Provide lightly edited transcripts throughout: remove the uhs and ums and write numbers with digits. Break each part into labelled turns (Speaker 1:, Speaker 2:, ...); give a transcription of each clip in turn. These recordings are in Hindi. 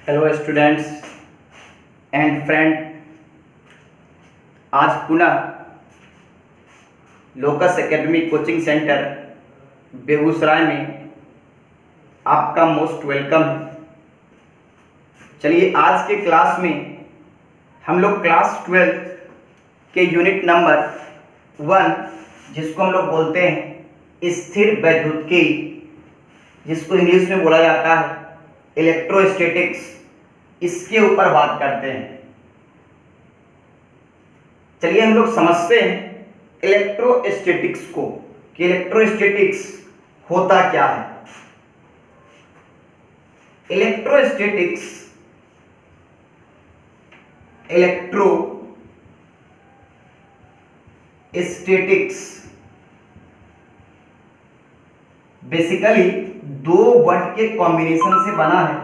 Speaker 1: Hello students and friend. आज पुनः locus academy coaching centre Begusarai में आपका मोस्ट वेलकम है। चलिए आज के क्लास में हम लोग क्लास 12 के यूनिट नंबर 1 जिसको हम लोग बोलते हैं स्थिर वैद्युतिकी, जिसको इंग्लिश में बोला जाता है इलेक्ट्रोस्टैटिक्स, इसके ऊपर बात करते हैं। चलिए हम लोग समझते हैं इलेक्ट्रोस्टैटिक्स को कि इलेक्ट्रोस्टैटिक्स होता क्या है। इलेक्ट्रोस्टैटिक्स बेसिकली दो वर्ड के कॉम्बिनेशन से बना है।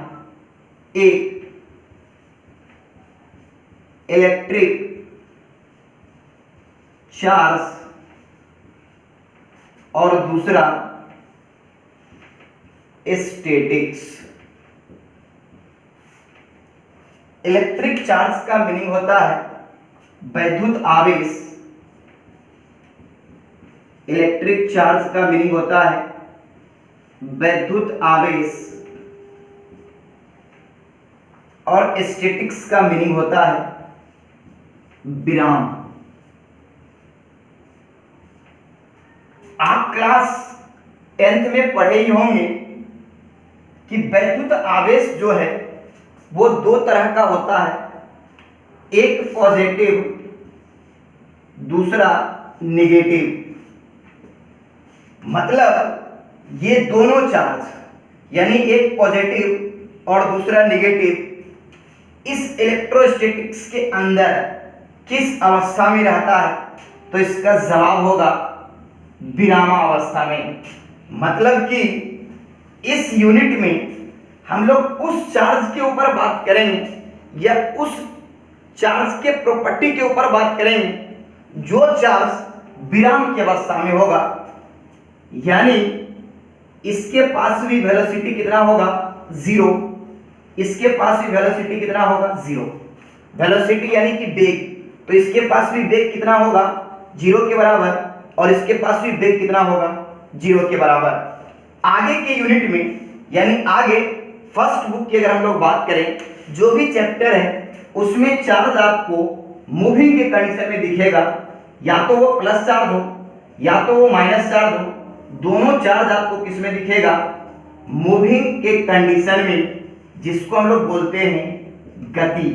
Speaker 1: एक इलेक्ट्रिक चार्ज और दूसरा स्टैटिक्स। इलेक्ट्रिक चार्ज का मीनिंग होता है वैद्युत आवेश। इलेक्ट्रिक चार्ज का मीनिंग होता है वैद्युत आवेश और स्टैटिक्स का मीनिंग होता है विराम। आप क्लास 10th में पढ़े ही होंगे कि वैद्युत आवेश जो है वो दो तरह का होता है, एक पॉजिटिव दूसरा नेगेटिव। मतलब ये दोनों चार्ज यानी एक पॉजिटिव और दूसरा नेगेटिव इस इलेक्ट्रोस्टैटिक्स के अंदर किस अवस्था में रहता है, तो इसका जवाब होगा विरामावस्था में। मतलब कि इस यूनिट में हम लोग उस चार्ज के ऊपर बात करेंगे या उस चार्ज के प्रॉपर्टी के ऊपर बात करेंगे जो चार्ज विराम की अवस्था में होगा, यानी इसके पास भी वेलोसिटी कितना होगा, जीरो। इसके पास भी वेलोसिटी कितना होगा, जीरो। वेलोसिटी यानी कि वेग, तो इसके पास भी वेग कितना होगा, जीरो के बराबर, और इसके पास भी वेग कितना होगा, जीरो के बराबर। आगे के यूनिट में यानी आगे फर्स्ट बुक की अगर हम लोग बात करें, जो भी चैप्टर है उसमें चार्ज आपको मूविंग के कंडीशन में दिखेगा, या तो वो प्लस चार्ज हो या तो वो माइनस चार्ज हो, दोनों चार्ज आपको किस में दिखेगा, मूविंग के कंडीशन में, जिसको हम लोग बोलते हैं गति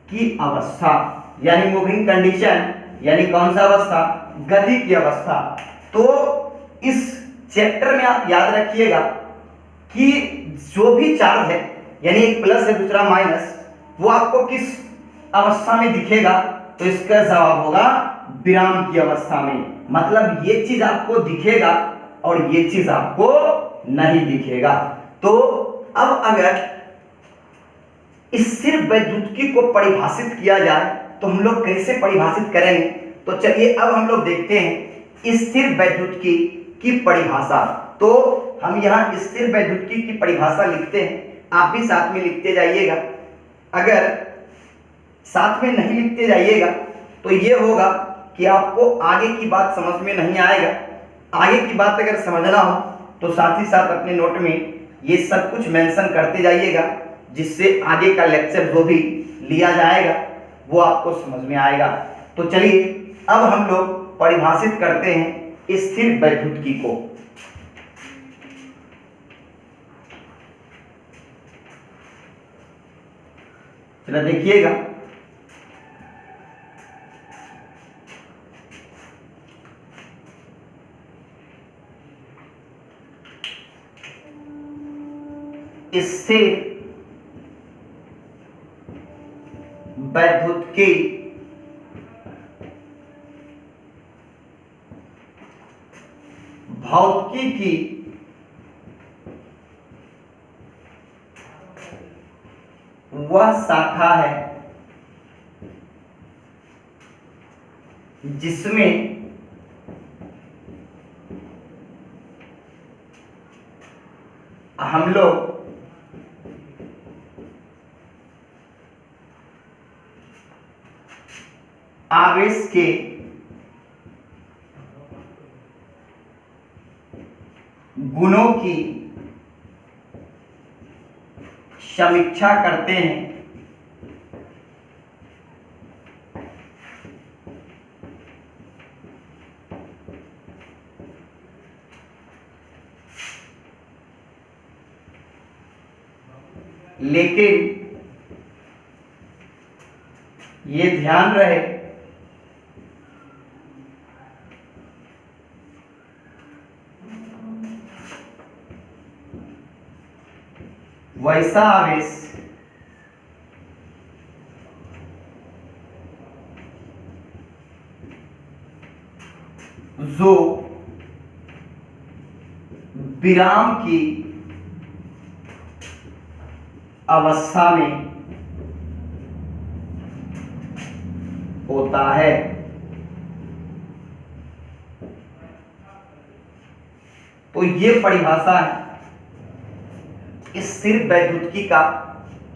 Speaker 1: की अवस्था। यानी मूविंग कंडीशन यानी कौन सा अवस्था, गति की अवस्था। तो इस चैप्टर में आप याद रखिएगा कि जो भी चार्ज है यानी एक प्लस है दूसरा माइनस, वो आपको किस अवस्था में दिखेगा, तो इसका जवाब होगा विराम की अवस्था में। मतलब ये चीज आपको दिखेगा और ये चीज आपको नहीं दिखेगा। तो अब अगर स्थिर वैद्युतिकी को परिभाषित किया जाए तो हम लोग कैसे परिभाषित करेंगे, तो चलिए अब हम लोग देखते हैं स्थिर वैद्युतिकी की परिभाषा। तो हम यहाँ स्थिर वैद्युतिकी की परिभाषा लिखते हैं, आप भी साथ में लिखते जाइएगा। अगर साथ में नहीं लिखते जाइएगा तो ये होगा कि आपको आगे की बात समझ में नहीं आएगा। आगे की बात अगर समझना हो तो साथ ही साथ अपने नोट में ये सब कुछ मेंशन करते जाइएगा, जिससे आगे का लेक्चर जो भी लिया जाएगा वो आपको समझ में आएगा। तो चलिए अब हम लोग परिभाषित करते हैं स्थिर वैद्युतिकी को। चलो देखिएगा, स्थिर वैद्युतिकी भौतिकी की वह शाखा है जिसमें हम लोग आवेश के गुणों की समीक्षा करते हैं लेकिन ये ध्यान रहे वैसा आवेश जो विराम की अवस्था में होता है। तो ये परिभाषा है स्थिर वैद्युतिकी का।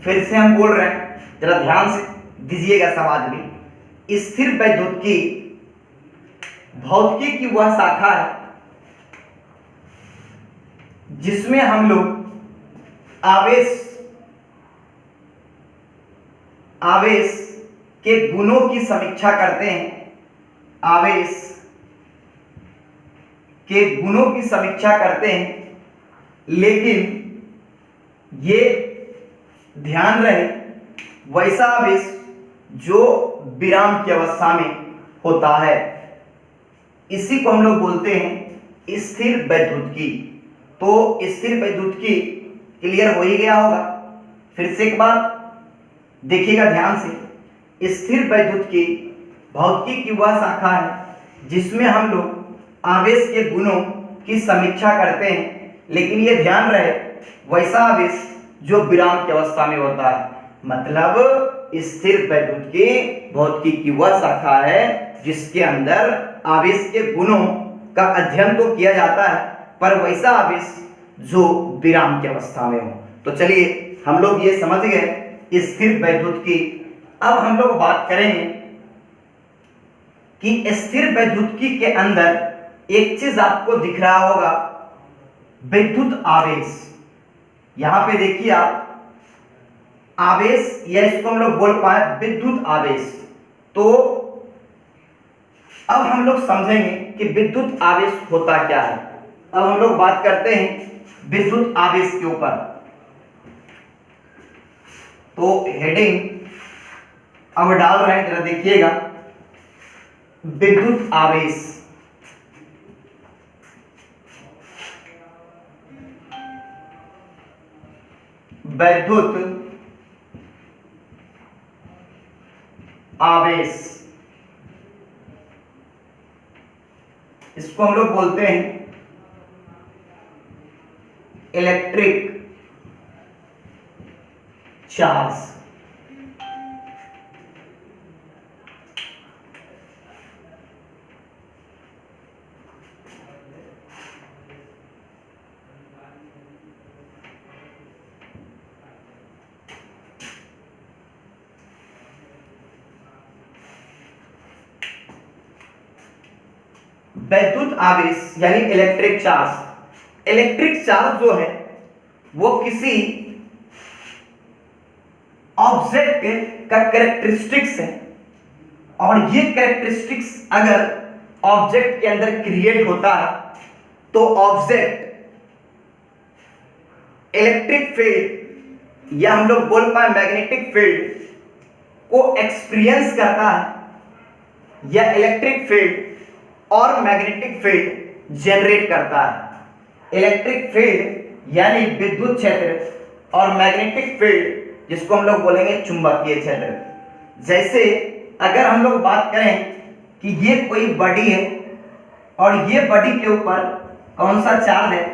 Speaker 1: फिर से हम बोल रहे हैं, जरा ध्यान से दीजिएगा सब आदमी। स्थिर वैद्युतिकी भौतिकी की वह शाखा है जिसमें हम लोग आवेश के गुणों की समीक्षा करते हैं। आवेश के गुणों की समीक्षा करते हैं, लेकिन ये ध्यान रहे वैसा आवेश जो विराम की अवस्था में होता है, इसी को हम लोग बोलते हैं स्थिर वैद्युतिकी। तो स्थिर वैद्युतिकी क्लियर हो ही गया होगा। फिर से एक बार देखिएगा ध्यान से। स्थिर वैद्युतिकी भौतिकी की वह शाखा है जिसमें हम लोग आवेश के गुणों की समीक्षा करते हैं, लेकिन ये ध्यान रहे वैसा आवेश जो विराम की अवस्था में होता है। मतलब स्थिर वैद्युतिकी भौतिकी की वह शाखा है जिसके अंदर आवेश के गुणों का अध्ययन तो किया जाता है, पर वैसा आवेश जो विराम की अवस्था में हो। तो चलिए हम लोग ये समझ गए स्थिर वैद्युतिकी। अब हम लोग बात करेंगे कि स्थिर वैद्युतिकी के अंदर एक चीज आपको दिख रहा होगा, विद्युत आवेश। यहां पे देखिए आप, आवेश या इसको हम लोग बोल पाए विद्युत आवेश। तो अब हम लोग समझेंगे कि विद्युत आवेश होता क्या है। अब हम लोग बात करते हैं विद्युत आवेश के ऊपर। तो हेडिंग अब डाल रहे हैं, जरा देखिएगा, विद्युत आवेश। विद्युत आवेश, इसको हम लोग बोलते हैं इलेक्ट्रिक चार्ज। विद्युत आवेश यानी इलेक्ट्रिक चार्ज। इलेक्ट्रिक चार्ज जो है वो किसी ऑब्जेक्ट का कैरेक्टरिस्टिक्स है, और ये कैरेक्टरिस्टिक्स अगर ऑब्जेक्ट के अंदर क्रिएट होता है तो ऑब्जेक्ट इलेक्ट्रिक फील्ड या हम लोग बोल पाए मैग्नेटिक फील्ड को एक्सपीरियंस करता है, या इलेक्ट्रिक फील्ड और मैग्नेटिक फील्ड जनरेट करता है। इलेक्ट्रिक फील्ड यानी विद्युत क्षेत्र और मैग्नेटिक फील्ड जिसको हम लोग बोलेंगे चुंबकीय क्षेत्र। जैसे अगर हम लोग बात करें कि ये कोई बॉडी है और ये बॉडी के ऊपर कौन सा चार्ज है,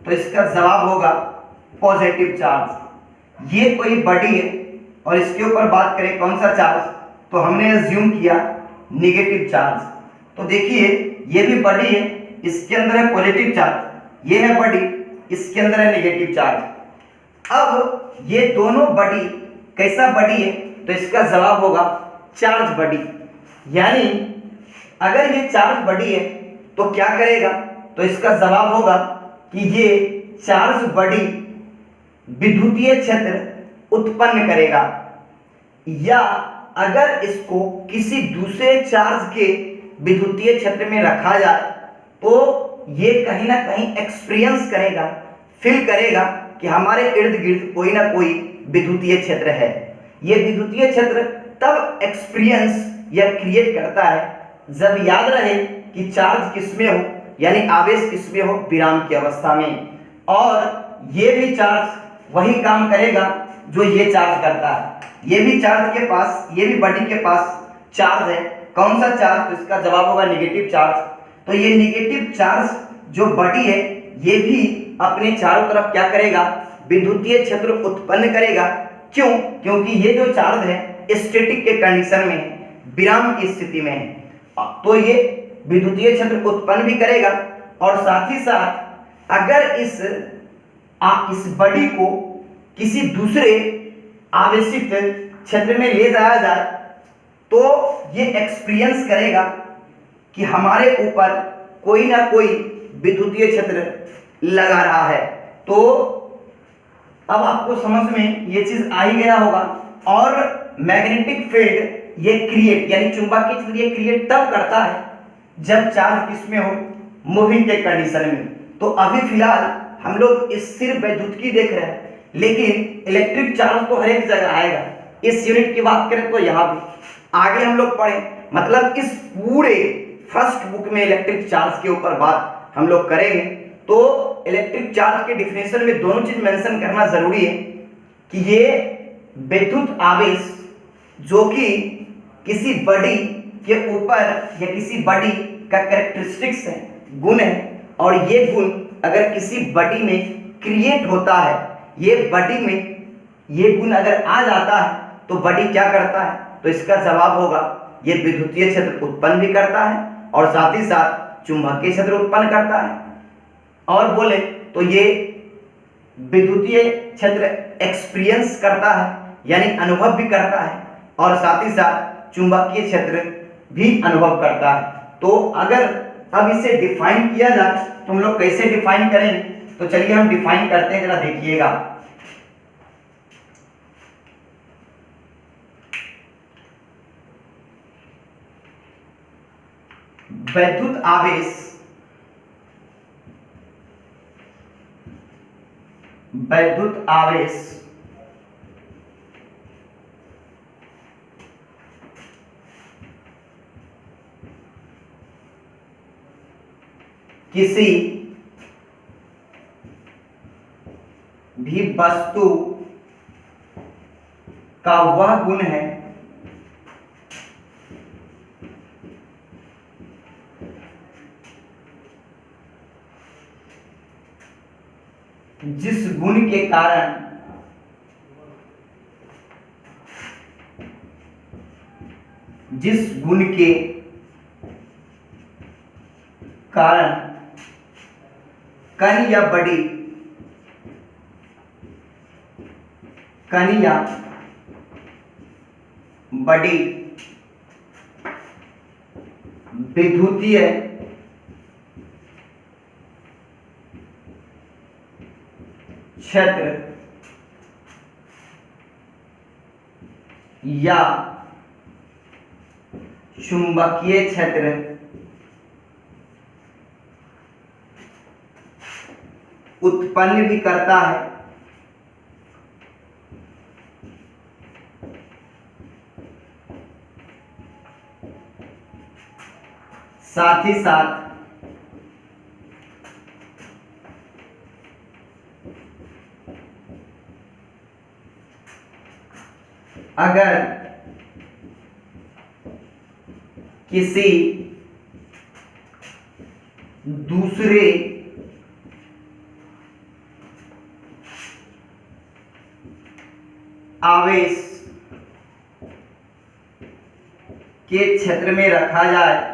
Speaker 1: तो इसका जवाब होगा पॉजिटिव चार्ज। ये कोई बॉडी है और इसके ऊपर बात करें कौन सा चार्ज, तो हमने अज्यूम किया नेगेटिव चार्ज। तो देखिए ये भी बॉडी है, इसके अंदर है पॉजिटिव चार्ज, ये है बॉडी, इसके अंदर है नेगेटिव चार्ज। अब ये दोनों बॉडी कैसा बॉडी है, तो इसका जवाब होगा चार्ज बॉडी। यानी अगर ये चार्ज बॉडी है तो क्या करेगा, तो इसका जवाब होगा कि ये चार्ज बॉडी विद्युतीय क्षेत्र उत्पन्न करेगा। या अगर इसको किसी दूसरे चार्ज के विद्युतीय क्षेत्र में रखा जाए तो ये कहीं ना कहीं एक्सपीरियंस करेगा, फील करेगा कि हमारे इर्द गिर्द कोई ना कोई विद्युतीय क्षेत्र है। ये विद्युतीय क्षेत्र तब एक्सपीरियंस या क्रिएट करता है जब याद रहे कि चार्ज किसमें हो, यानी आवेश किसमें हो, विराम की अवस्था में। और ये भी चार्ज वही काम करेगा जो ये चार्ज करता है। ये भी चार्ज के पास, ये भी बॉडी के पास चार्ज है। कौन सा चार्ज, तो इसका जवाब होगा नेगेटिव चार्ज। तो ये नेगेटिव चार्ज जो बॉडी है ये भी अपने चारों तरफ क्या करेगा, विद्युतीय क्षेत्र उत्पन्न करेगा। क्यों? क्योंकि ये जो चार्ज है स्टैटिक के कंडीशन में है, विराम की स्थिति में है, तो ये विद्युतीय क्षेत्र उत्पन्न भी करेगा। और साथ ही साथ अगर इस बॉडी को किसी दूसरे आवेशित क्षेत्र में ले जाया जाए तो ये एक्सपीरियंस करेगा कि हमारे ऊपर कोई ना कोई विद्युतीय क्षेत्र लगा रहा है। तो अब आपको समझ में ये चीज आ ही गया होगा। और मैग्नेटिक फील्ड ये क्रिएट, यानी चुंबकीय क्षेत्र ये क्रिएट तब करता है जब चार्ज किसमें हो, मूविंग के कंडीशन में। तो अभी फिलहाल हम लोग इस सिर्फ विद्युत की देख रहे हैं, लेकिन इलेक्ट्रिक चार्ज तो हर एक जगह आएगा। इस यूनिट की बात करें तो यहाँ भी आगे हम लोग पढ़े, मतलब इस पूरे फर्स्ट बुक में इलेक्ट्रिक चार्ज के ऊपर बात हम लोग करेंगे। तो इलेक्ट्रिक चार्ज के डिफिनेशन में दोनों चीज मेंशन करना जरूरी है कि ये विद्युत आवेश जो कि किसी बॉडी के ऊपर या किसी बॉडी का कैरेक्टरिस्टिक्स है, गुण है, और ये गुण अगर किसी बॉडी में क्रिएट होता है, ये बॉडी में ये गुण अगर आ जाता है तो बॉडी क्या करता है, तो इसका जवाब होगा ये विद्युतीय क्षेत्र उत्पन्न भी करता है और साथ ही साथ चुंबकीय क्षेत्र उत्पन्न करता है। और बोले तो ये विद्युतीय क्षेत्र एक्सपीरियंस करता है, यानी अनुभव भी करता है, और साथ ही साथ चुंबकीय क्षेत्र भी अनुभव करता है। तो अगर अब इसे डिफाइन किया जाए तो हम लोग कैसे डिफाइन करेंगे, तो चलिए हम डिफाइन करते हैं, जरा देखिएगा। विद्युत आवेश किसी भी वस्तु का वह गुण है जिस गुण के कारण कण या बॉडी विद्युतीय क्षेत्र या चुंबकीय क्षेत्र उत्पन्न भी करता है, साथ ही साथ अगर किसी दूसरे आवेश के क्षेत्र में रखा जाए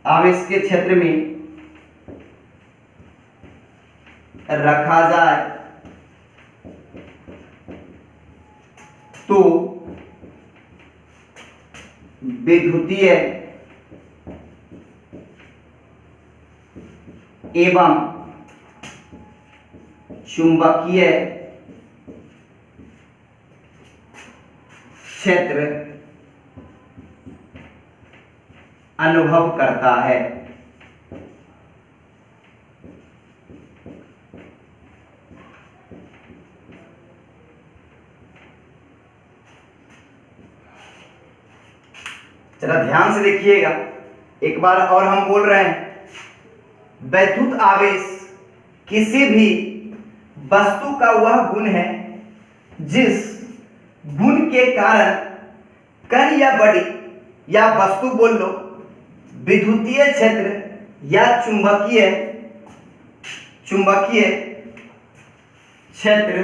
Speaker 1: आवेश के क्षेत्र में रखा जाए विद्युतीय एवं चुंबकीय क्षेत्र अनुभव करता है। जरा ध्यान से देखिएगा, एक बार और हम बोल रहे हैं, वैद्युत आवेश किसी भी वस्तु का वह गुण है जिस गुण के कारण कण या बॉडी या वस्तु बोल लो विद्युतीय क्षेत्र या चुंबकीय क्षेत्र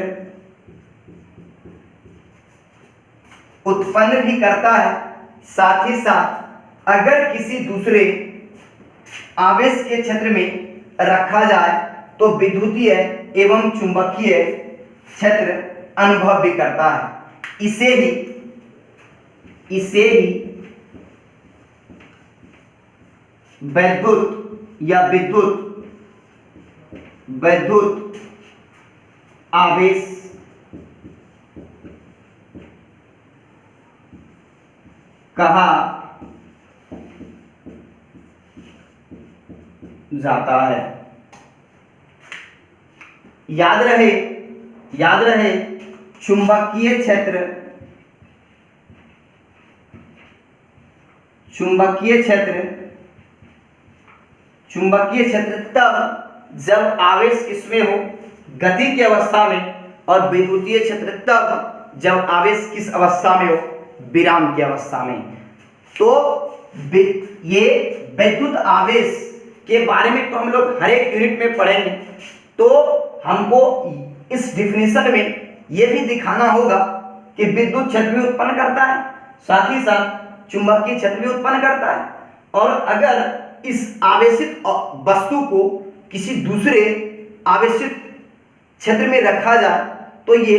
Speaker 1: उत्पन्न भी करता है। साथ ही साथ अगर किसी दूसरे आवेश के क्षेत्र में रखा जाए तो विद्युतीय एवं चुंबकीय क्षेत्र अनुभव भी करता है। इसे ही वैद्युत या विद्युत आवेश कहा जाता है। याद रहे चुंबकीय क्षेत्र तब जब आवेश किसमें हो, गति की अवस्था में, और विद्युतीय क्षेत्र तब जब आवेश किस अवस्था में हो, विराम की अवस्था में। तो ये विद्युत आवेश के बारे में तो हम लोग हर एक यूनिट में पढ़ेंगे, तो हमको इस डिफिनेशन में ये भी दिखाना होगा कि विद्युत क्षेत्र भी उत्पन्न करता है, साथ ही साथ चुंबकीय क्षेत्र भी उत्पन्न करता है। और अगर इस आवेशित वस्तु को किसी दूसरे आवेशित क्षेत्र में रखा जाए तो ये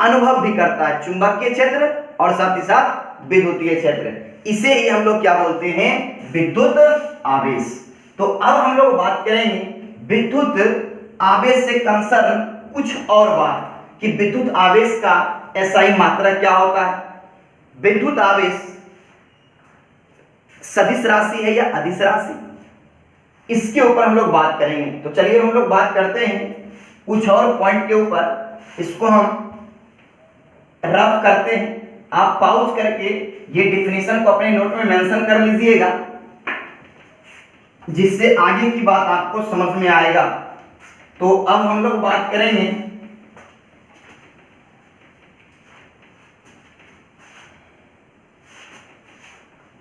Speaker 1: अनुभव भी करता है, चुंबकीय क्षेत्र और साथ ही साथ विद्युतीय क्षेत्र। इसे ही हम लोग क्या बोलते हैं, विद्युत आवेश। तो अब हम लोग बात करेंगे विद्युत आवेश से कंसर्न कुछ और बात, कि विद्युत आवेश का एसआई मात्रा क्या होता है। विद्युत आवेश सदिश राशि है या अदिश राशि, इसके ऊपर हम लोग बात करेंगे। तो चलिए हम लोग बात करते हैं कुछ और पॉइंट के ऊपर, इसको हम रफ करते हैं। आप पॉज करके ये डिफिनेशन को अपने नोट में मेंशन कर लीजिएगा, जिससे आगे की बात आपको समझ में आएगा। तो अब हम लोग बात करेंगे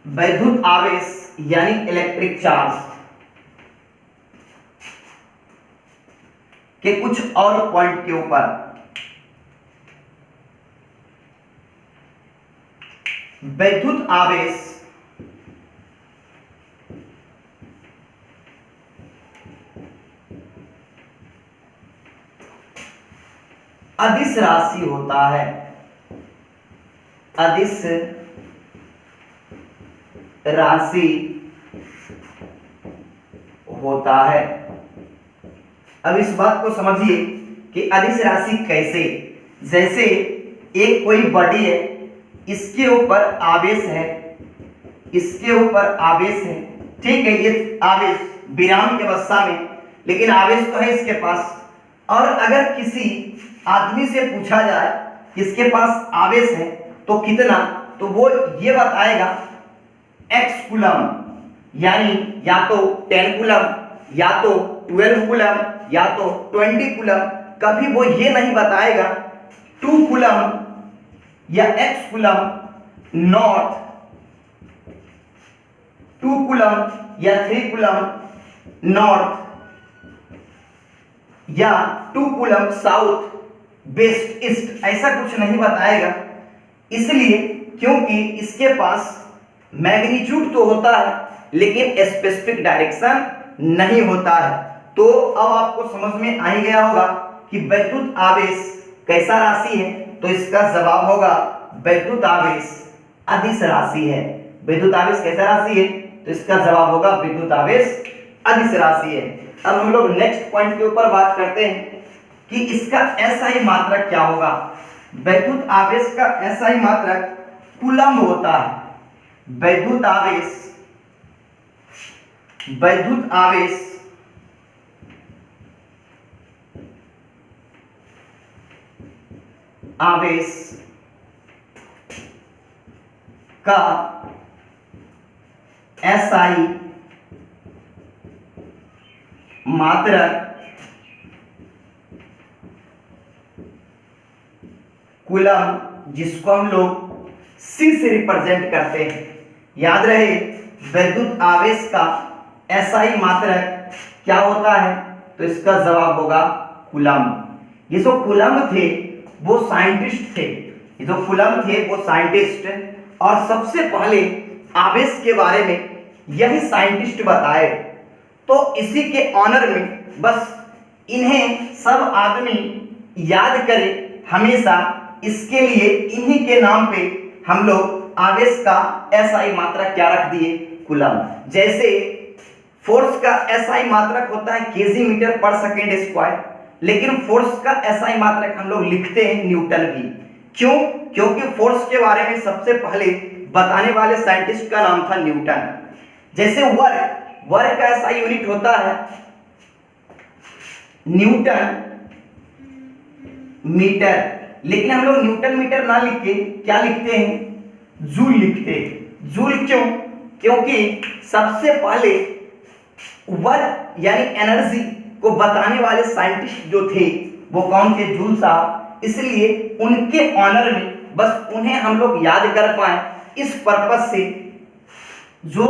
Speaker 1: वैद्युत आवेश यानी इलेक्ट्रिक चार्ज के कुछ और पॉइंट के ऊपर। वैद्युत आवेश अदिश राशि होता है, अदिश राशि होता है। अब इस बात को समझिए कि अदिश राशि कैसे, जैसे एक कोई बॉडी है, इसके ऊपर आवेश है, इसके ऊपर आवेश है, ठीक है, ये आवेश विराम की अवस्था में, लेकिन आवेश तो है इसके पास। और अगर किसी आदमी से पूछा जाए किसके पास आवेश है तो कितना, तो वो ये बताएगा x कूलम, यानी या तो 10 कूलम, या तो 12 कूलम, या तो 20 कूलम। कभी वो ये नहीं बताएगा 2 कूलम या x कूलम, नॉट 2 कूलम या 3 कूलम नॉर्थ, या 2 कूलम साउथ, वेस्ट, ईस्ट, ऐसा कुछ नहीं बताएगा। इसलिए क्योंकि इसके पास मैग्नीट्यूड तो होता है लेकिन स्पेसिफिक डायरेक्शन नहीं होता है। तो अब आपको समझ में आ ही गया होगा कि वैद्युत आवेश कैसा राशि है, तो इसका जवाब होगा वैद्युत आवेश अदिश राशि है। विद्युत आवेश कैसा राशि है? तो इसका जवाब होगा विद्युत आवेश अदिश राशि है। अब हम लोग नेक्स्ट पॉइंट के ऊपर बात करते हैं कि इसका एसआई मात्रक क्या होगा। विद्युत आवेश का एसआई मात्रक कूलम्ब होता है। विद्युत आवेश का एसआई मात्रक कूलम्ब, जिसको हम लोग सी से रिप्रेजेंट करते हैं। याद रहे विद्युत आवेश का एसआई मात्रक क्या होता है? तो इसका जवाब होगा कूलम्ब। ये जो कूलम्ब थे वो साइंटिस्ट थे, ये जो कूलम्ब थे वो साइंटिस्ट, और सबसे पहले आवेश के बारे में यही साइंटिस्ट बताए। तो इसी के ऑनर में बस इन्हें सब आदमी याद करें हमेशा, इसके लिए इन्हीं के नाम पे हम लोग आवेश का एसआई मात्रक क्या रख दिए? कूलम्ब। जैसे फोर्स का एसआई मात्रक होता है केजी मीटर पर सेकेंड स्क्वायर, लेकिन फोर्स का एसआई मात्रक हम लोग लिखते हैं न्यूटन भी। क्यों? क्योंकि फोर्स के बारे में सबसे पहले बताने वाले साइंटिस्ट का नाम था न्यूटन। जैसे वर्क का एसआई यूनिट होता है न्यूटन मीटर, लेकिन हम लोग न्यूटन मीटर ना लिख के क्या लिखते हैं? जूल लिखते हैं। जूल क्यों? क्योंकि सबसे पहले वर्क यानी एनर्जी को बताने वाले साइंटिस्ट जो थे वो कौन थे? जूल साहब। इसलिए उनके ऑनर में बस उन्हें हम लोग याद कर पाए, इस पर्पस से जो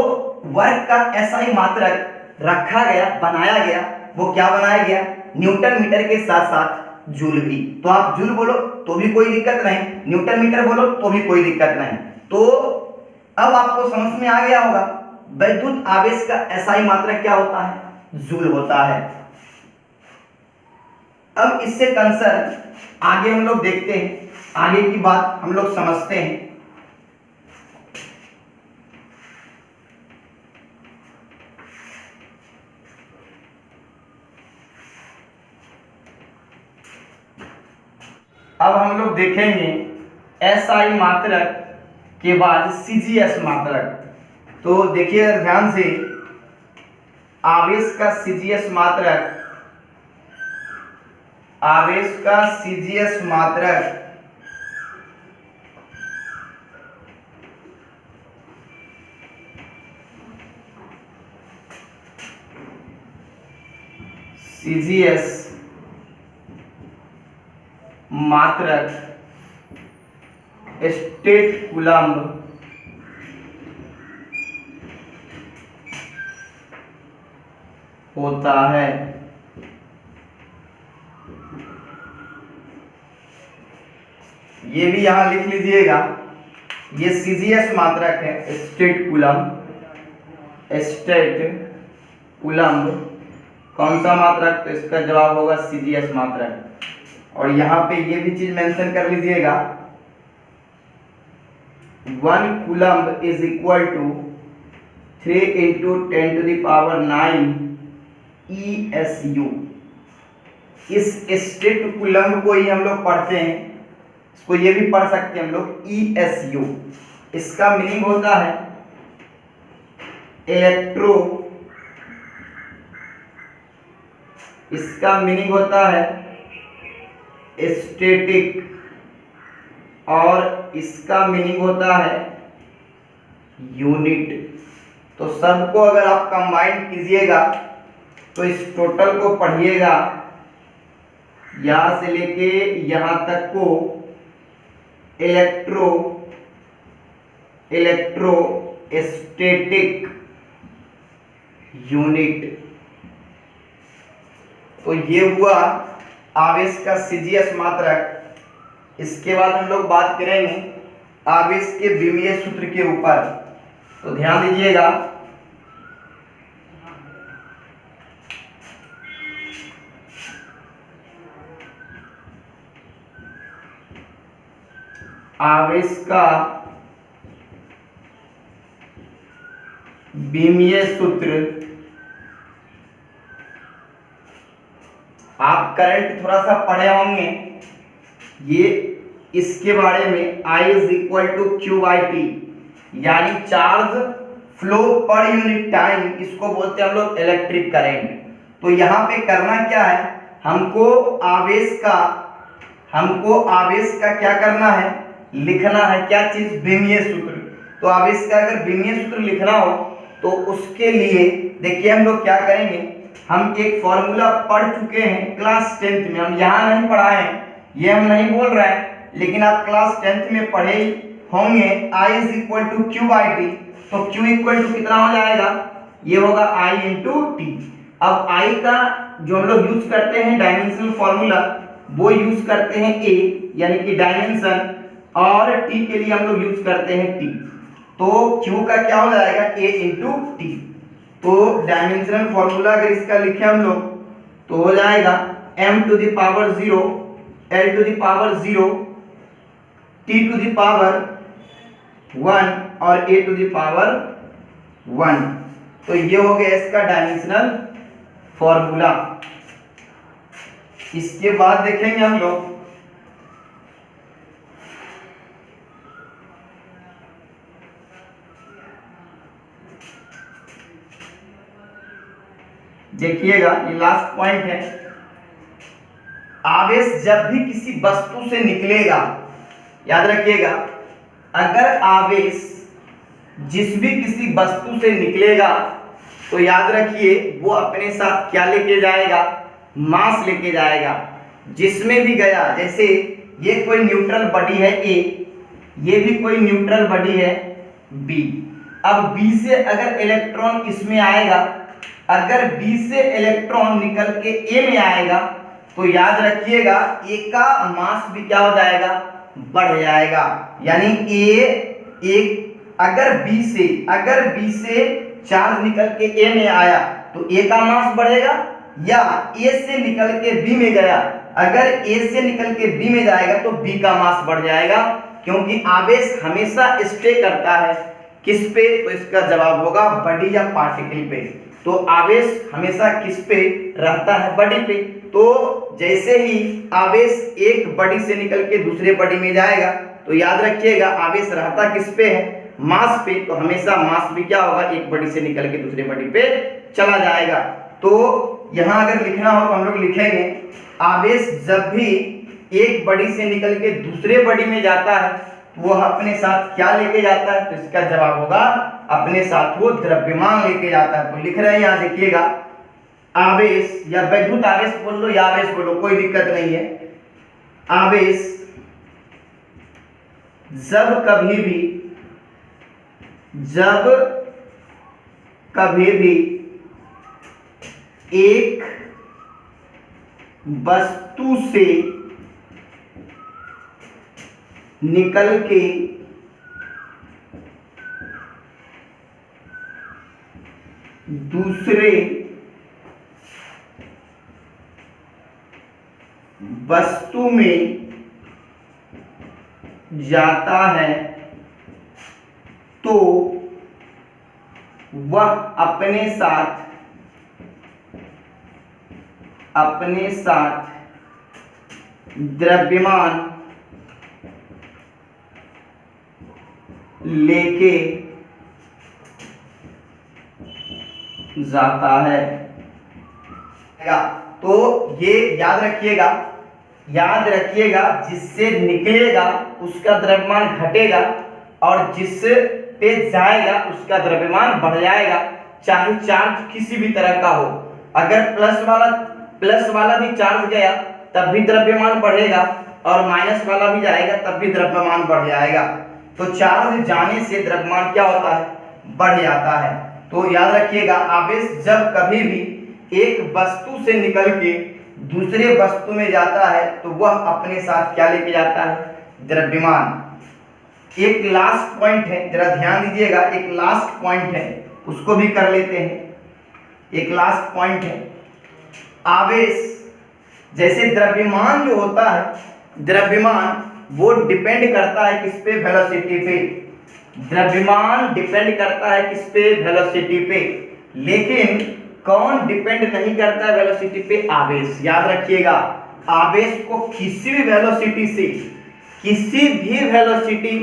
Speaker 1: वर्क का एसआई मात्रक रखा गया, बनाया गया, वो क्या बनाया गया? न्यूटन मीटर के साथ साथ जूल भी। तो आप जूल बोलो तो भी कोई दिक्कत नहीं, न्यूटन मीटर बोलो तो भी कोई दिक्कत नहीं। तो अब आपको समझ में आ गया होगा विद्युत आवेश का एसआई मात्रक क्या होता है? जूल होता है। अब इससे कंसर्न आगे हम लोग देखते हैं, आगे की बात हम लोग समझते हैं। अब हम लोग देखेंगे एसआई मात्रक के बाद सीजीएस मात्रक। तो देखिए ध्यान से, आवेश का सीजीएस मात्रक, आवेश का सीजीएस मात्रक सीजीएस मात्रक स्टेट कूलम्ब होता है। ये भी यहां लिख लीजिएगा, ये सीजीएस मात्रक है, स्टेट कूलम्ब। स्टेट कूलम्ब कौन सा मात्रक? तो इसका जवाब होगा सीजीएस मात्रक। और यहाँ पे ये भी चीज मेंशन कर लीजिएगा, 1 coulomb is equal to 3 × 10⁹ ESU। इस स्टेट कूलम्ब को ही हम लोग पढ़ते हैं, इसको ये भी पढ़ सकते हैं हम लोग ESU। इसका मीनिंग होता है इलेक्ट्रो, इसका मीनिंग होता है स्टैटिक, और इसका मीनिंग होता है यूनिट। तो सबको अगर आप कंबाइन कीजिएगा तो इस टोटल को पढ़िएगा, यहां से लेके यहां तक को इलेक्ट्रोस्टैटिक यूनिट। तो ये हुआ आवेश का सीजीएस मात्रक। इसके बाद हम लोग बात करेंगे आवेश के विमीय सूत्र के ऊपर। तो ध्यान दीजिएगा, आवेश का बीमीय सूत्र, आप करंट थोड़ा सा पढ़े होंगे ये इसके बारे में, I is equal to Q by T, यानी charge flow per unit time, इसको बोलते हैं हम लोग इलेक्ट्रिक करंट। तो यहाँ पे करना क्या है, हमको आवेश का क्या करना है, लिखना है क्या चीज, बीमीय सूत्र। तो आवेश का अगर बीमीय सूत्र लिखना हो तो उसके लिए देखिए हम लोग क्या करेंगे, हम एक फॉर्मूला पढ़ चुके हैं क्लास 10th में, हम यहाँ नहीं पढ़ाए हैं, ये हम नहीं बोल रहे हैं, लेकिन आप क्लास 10th में पढ़े होंगे। I is equal to Q by T, तो Q इक्वल टू कितना हो जाएगा, ये होगा I इंटू टी। अब I का जो हम लोग यूज करते हैं डायमेंशनल फॉर्मूला, वो यूज करते हैं A यानी कि डायमेंशन, और T के लिए हम लोग यूज करते हैं T। तो Q का क्या हो जाएगा, A इंटू टी। तो डायमेंशनल फॉर्मूला अगर इसका लिखे हम लोग तो हो जाएगा m to the power 0, l to the power 0, t to the power 1 और a टू द पावर 1। तो ये हो गया इसका डायमेंशनल फॉर्मूला। इसके बाद देखेंगे हम लोग देखिएगा, ये लास्ट पॉइंट है, आवेश जब भी किसी वस्तु से निकलेगा, याद रखिएगा, अगर आवेश जिस भी किसी वस्तु से निकलेगा तो याद रखिए वो अपने साथ क्या लेके जाएगा, मास लेके जाएगा। जिसमें भी गया, जैसे ये कोई न्यूट्रल बॉडी है A, ये भी कोई न्यूट्रल बॉडी है B। अब B से अगर इलेक्ट्रॉन इसमें आएगा, अगर B से इलेक्ट्रॉन निकल के A में आएगा तो याद रखिएगा A का मास भी क्या हो जाएगा, बढ़ जाएगा। यानी अगर B से चार्ज निकल के A में आया तो A का मास बढ़ेगा, या A से निकल के B में गया, अगर A से निकल के B में जाएगा तो B का मास बढ़ जाएगा, क्योंकि आवेश हमेशा स्टे करता है किस पे, तो इसका जवाब होगा बॉडी या पार्टिकल पे। तो आवेश हमेशा किस पे रहता है, बॉडी पे। तो जैसे ही आवेश एक बॉडी से निकल के दूसरे बॉडी में जाएगा तो याद रखिएगा आवेश रहता किस पे है, मास पे। तो हमेशा मास भी क्या होगा, एक बॉडी से निकल के दूसरे बॉडी पे चला जाएगा। तो यहाँ अगर लिखना हो तो हम लोग लिखेंगे आवेश जब भी एक बॉडी से निकल के दूसरे बॉडी में जाता है वो अपने साथ क्या लेके जाता है, तो इसका जवाब होगा अपने साथ वो द्रव्यमान लेके जाता है। तो लिख रहे हैं यहाँ देखिएगा, आवेश या वैद्युत आवेश बोल लो या आवेश बोलो, कोई दिक्कत नहीं है। आवेश जब कभी भी एक वस्तु से निकल के दूसरे वस्तु में जाता है तो वह अपने साथ द्रव्यमान लेके जाता है। तो ये याद रखिएगा जिससे निकलेगा उसका द्रव्यमान घटेगा और जिस पे जाएगा उसका द्रव्यमान बढ़ जाएगा, चाहे चार्ज किसी भी तरह का हो। अगर प्लस वाला भी चार्ज गया तब भी द्रव्यमान बढ़ेगा और माइनस वाला भी जाएगा तब भी द्रव्यमान बढ़ जाएगा। तो चार्ज जाने से द्रव्यमान क्या होता है, बढ़ जाता है। तो याद रखिएगा आवेश जब कभी भी एक वस्तु से निकल के दूसरे वस्तु में जाता है तो वह अपने साथ क्या लेके जाता है, द्रव्यमान। एक लास्ट पॉइंट है, जरा ध्यान दीजिएगा, एक लास्ट पॉइंट है उसको भी कर लेते हैं। एक लास्ट पॉइंट है, आवेश जैसे द्रव्यमान जो होता है, द्रव्यमान वो डिपेंड करता है किस पे, वेलोसिटी पे। द्रव्यमान डिपेंड करता है किस पे? वेलोसिटी पे। लेकिन कौन डिपेंड नहीं करता है वेलोसिटी पे? आवेश। याद रखिएगा, आवेश को किसी भी वेलोसिटी से, किसी भी वेलोसिटी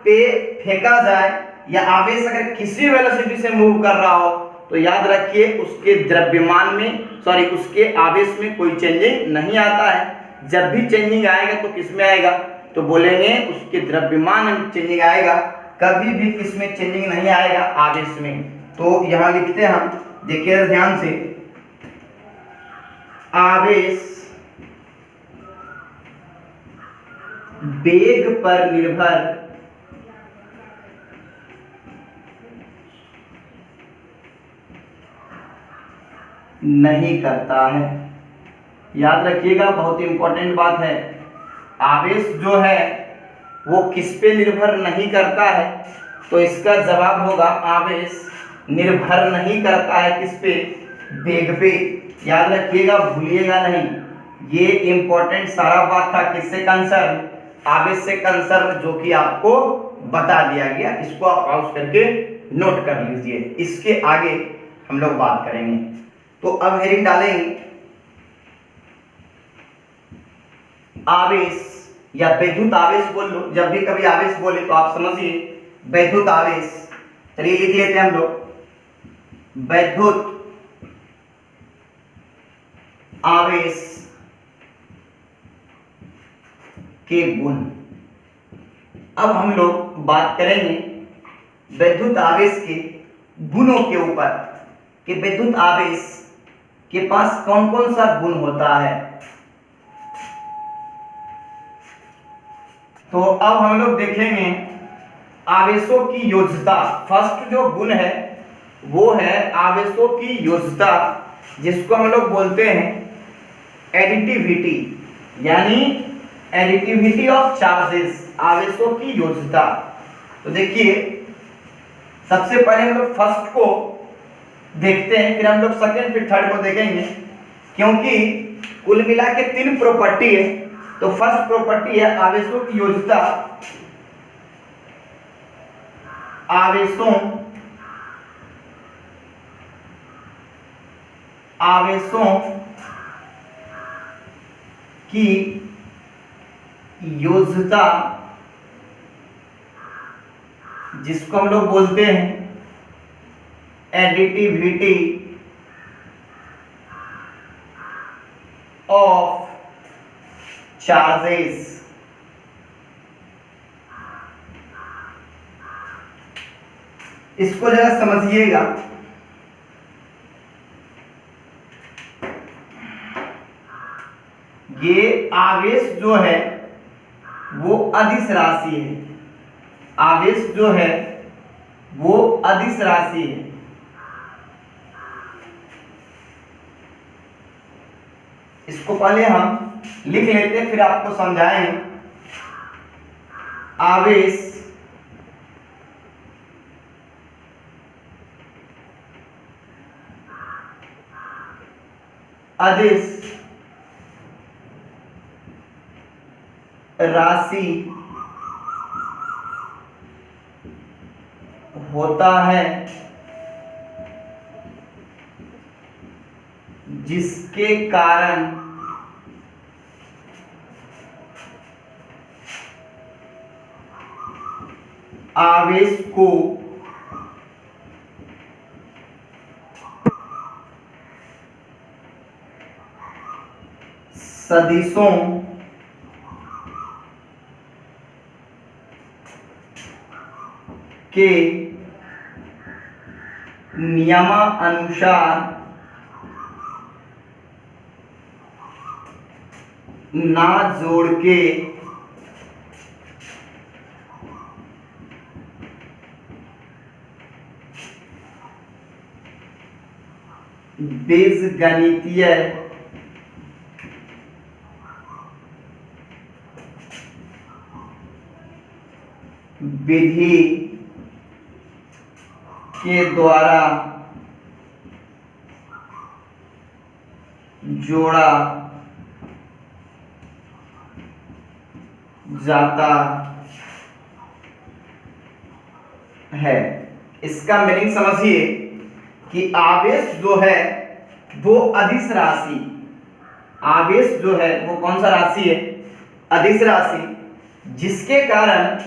Speaker 1: पे फेंका जाए, या आवेश अगर किसी वेलोसिटी से मूव कर रहा हो, तो याद रखिए उसके द्रव्यमान में, सॉरी उसके आवेश में कोई चेंजिंग नहीं आता है। जब भी चेंजिंग आएगा तो किस में आएगा? तो बोलेंगे उसके द्रव्यमान में चेंजिंग आएगा, कभी भी किस में चेंजिंग नहीं आएगा? आवेश में। तो यहां लिखते हैं हम, देखिए ध्यान से, आवेश वेग पर निर्भर नहीं करता है। याद रखिएगा, बहुत इंपॉर्टेंट बात है। आवेश जो है वो किस पे निर्भर नहीं करता है? तो इसका जवाब होगा आवेश निर्भर नहीं करता है किस पे? वेग पे। याद रखिएगा, भूलिएगा नहीं, ये इंपॉर्टेंट सारा बात था किससे कंसर्न? आवेश से कंसर्न, जो कि आपको बता दिया गया। इसको आप पॉज करके नोट कर लीजिए, इसके आगे हम लोग बात करेंगे। तो अब हेडिंग डालेंगे आवेश या वैद्युत आवेश बोल लो। जब भी कभी आवेश बोले तो आप समझिए वैद्युत आवेश। चलिए लिख लेते हैं हम लोग, वैद्युत आवेश के गुण। अब हम लोग बात करेंगे वैद्युत आवेश के गुणों के ऊपर, कि वैद्युत आवेश के पास कौन कौन सा गुण होता है। तो अब हम लोग देखेंगे आवेशों की योज्यता। फर्स्ट जो गुण है वो है आवेशों की योज्यता, जिसको हम लोग बोलते हैं एडिटिविटी, यानी एडिटिविटी ऑफ चार्जेस, आवेशों की योज्यता। तो देखिए, सबसे पहले हम लोग फर्स्ट को देखते हैं, फिर हम लोग सेकंड, फिर थर्ड को देखेंगे, क्योंकि कुल मिला के 3 प्रॉपर्टी है। तो फर्स्ट प्रॉपर्टी है आवेशों की योज्यता। आवेशों की योज्यता, जिसको हम लोग बोलते हैं एडिटिविटी ऑफ चार्जेस। इसको जरा समझिएगा। ये आवेश जो है वो अदिश राशि है। आवेश जो है वो अदिश राशि है। इसको पहले हम लिख लेते हैं, फिर आपको समझाएं। आवेश अदिश राशि होता है, जिसके कारण आवेश को सदिशों के नियमानुसार ना जोड़ के बीजगणितीय विधि के द्वारा जोड़ा जाता है। इसका मीनिंग समझिए कि आवेश जो है वो अदिश राशि, आवेश जो है वो कौन सा राशि है, अदिश राशि, जिसके कारण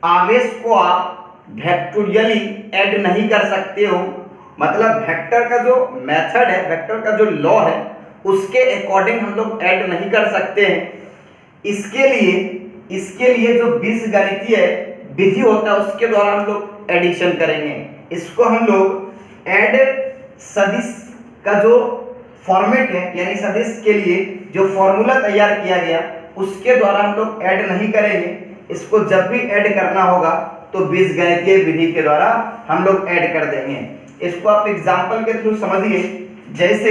Speaker 1: आवेश को आप वेक्टोरियली ऐड नहीं कर सकते हो। मतलब वेक्टर का जो मेथड है, वेक्टर का जो लॉ है, उसके अकॉर्डिंग हम लोग ऐड नहीं कर सकते हैं। इसके लिए जो बीजगणितीय विधि होता है उसके द्वारा हम लोग एडिशन करेंगे। इसको हम लोग ऐड सदिश का जो फॉर्मेट है, यानी सदिश के लिए जो फॉर्मूला तैयार किया गया उसके द्वारा हम लोग ऐड नहीं करेंगे। इसको जब भी ऐड करना होगा तो बीजगणितीय विधि के द्वारा हम लोग ऐड कर देंगे। इसको आप एग्जाम्पल के थ्रू समझिए। जैसे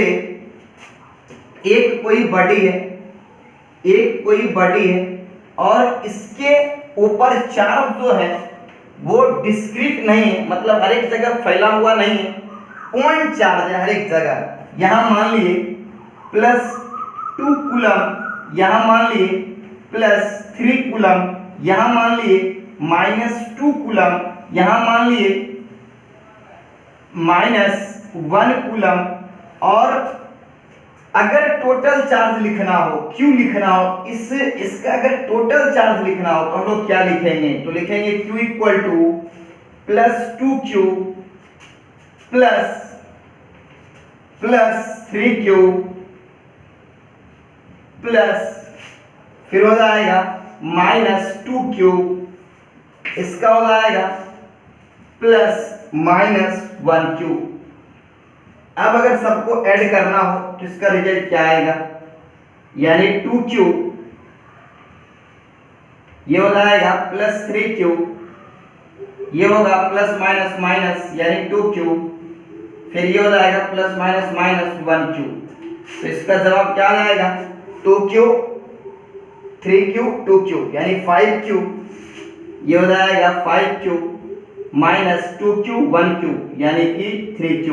Speaker 1: एक कोई बॉडी है और इसके ऊपर चार्ज जो है वो डिस्क्रीट नहीं है, मतलब हर एक जगह फैला हुआ नहीं है, पॉइंट चार्ज है हर एक जगह। यहां मान लिए +2 कूलम, यहां मान लिए +3 कूलम, यहां मान लिए -2 कूलम, यहां मान लिए -1 कूलम। और अगर टोटल चार्ज लिखना हो, Q लिखना हो, इसका अगर टोटल चार्ज लिखना हो तो हम लोग क्या लिखेंगे, तो लिखेंगे Q = +2Q +3Q फिर हो जाएगा -2Q, इसका हो जाएगा +-1Q। अब अगर सबको ऐड करना हो तो इसका रिजल्ट क्या आएगा, यानी 2Q, ये हो जाएगा +3Q, ये होगा +-, यानी 2Q, फिर ये हो जाएगा +-, 1Q। तो इसका जवाब क्या आएगा, 2Q 3Q 2Q, यानी 5Q, ये हो जाएगा 5Q -2Q 1Q, यानी कि 3Q।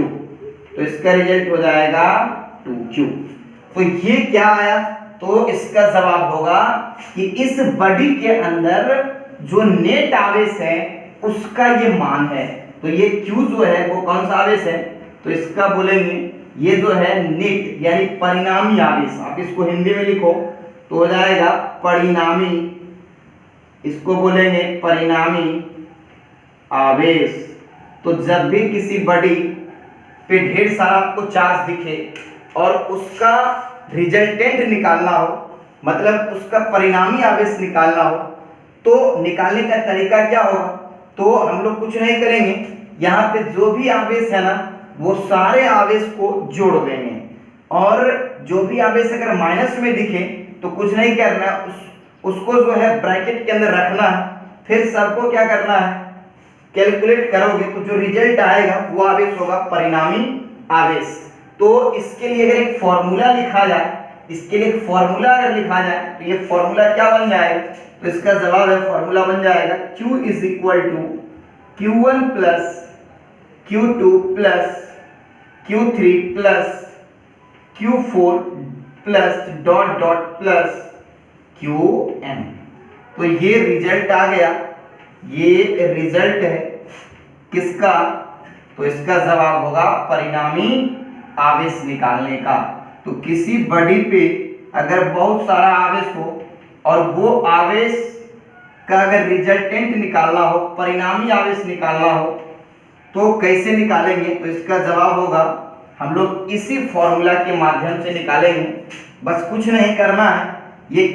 Speaker 1: तो इसका रिजल्ट हो जाएगा 2Q। तो ये क्या आया, तो इसका जवाब होगा कि इस बॉडी के अंदर जो नेट आवेश है उसका ये मान है। तो ये Q जो है वो कौन सा आवेश है, तो इसका बोलेंगे ये जो है नेट, यानी परिणामी आवेश। आप इसको हिंदी में लिखो तो हो जाएगा परिणामी, इसको बोलेंगे परिणामी आवेश। तो जब भी किसी बॉडी पे ढेर सारा आपको चार्ज दिखे और उसका रिजल्टेंट निकालना हो, मतलब उसका परिणामी आवेश निकालना हो, तो निकालने का तरीका क्या होगा, तो हम लोग कुछ नहीं करेंगे, यहाँ पे जो भी आवेश है ना वो सारे आवेश को जोड़ देंगे, और जो भी आवेश अगर माइनस में दिखे तो कुछ नहीं करना, उसको जो है ब्रैकेट के अंदर रखना है। फिर सबको क्या करना है, कैलकुलेट करोगे तो जो रिजल्ट आएगा वो आवेश होगा परिणामी आवेश। तो इसके लिए अगर एक फॉर्मूला लिखा जाए, अगर लिखा जाए तो ये फॉर्मूला क्या बन जाएगा, तो इसका जवाब है, फॉर्मूला बन जाएगा Q = Q1 + Q2 + Q3 + Q4 + ... Qn। तो ये रिजल्ट आ गया, ये रिजल्ट है किसका, तो इसका जवाब होगा परिणामी आवेश निकालने का। तो किसी बॉडी पे अगर बहुत सारा आवेश हो और वो आवेश का अगर रिजल्टेंट निकालना हो, परिणामी आवेश निकालना हो, तो कैसे निकालेंगे, तो इसका जवाब होगा हम लोग इसी फॉर्मूला के माध्यम से निकालेंगे। बस कुछ नहीं करना है, ये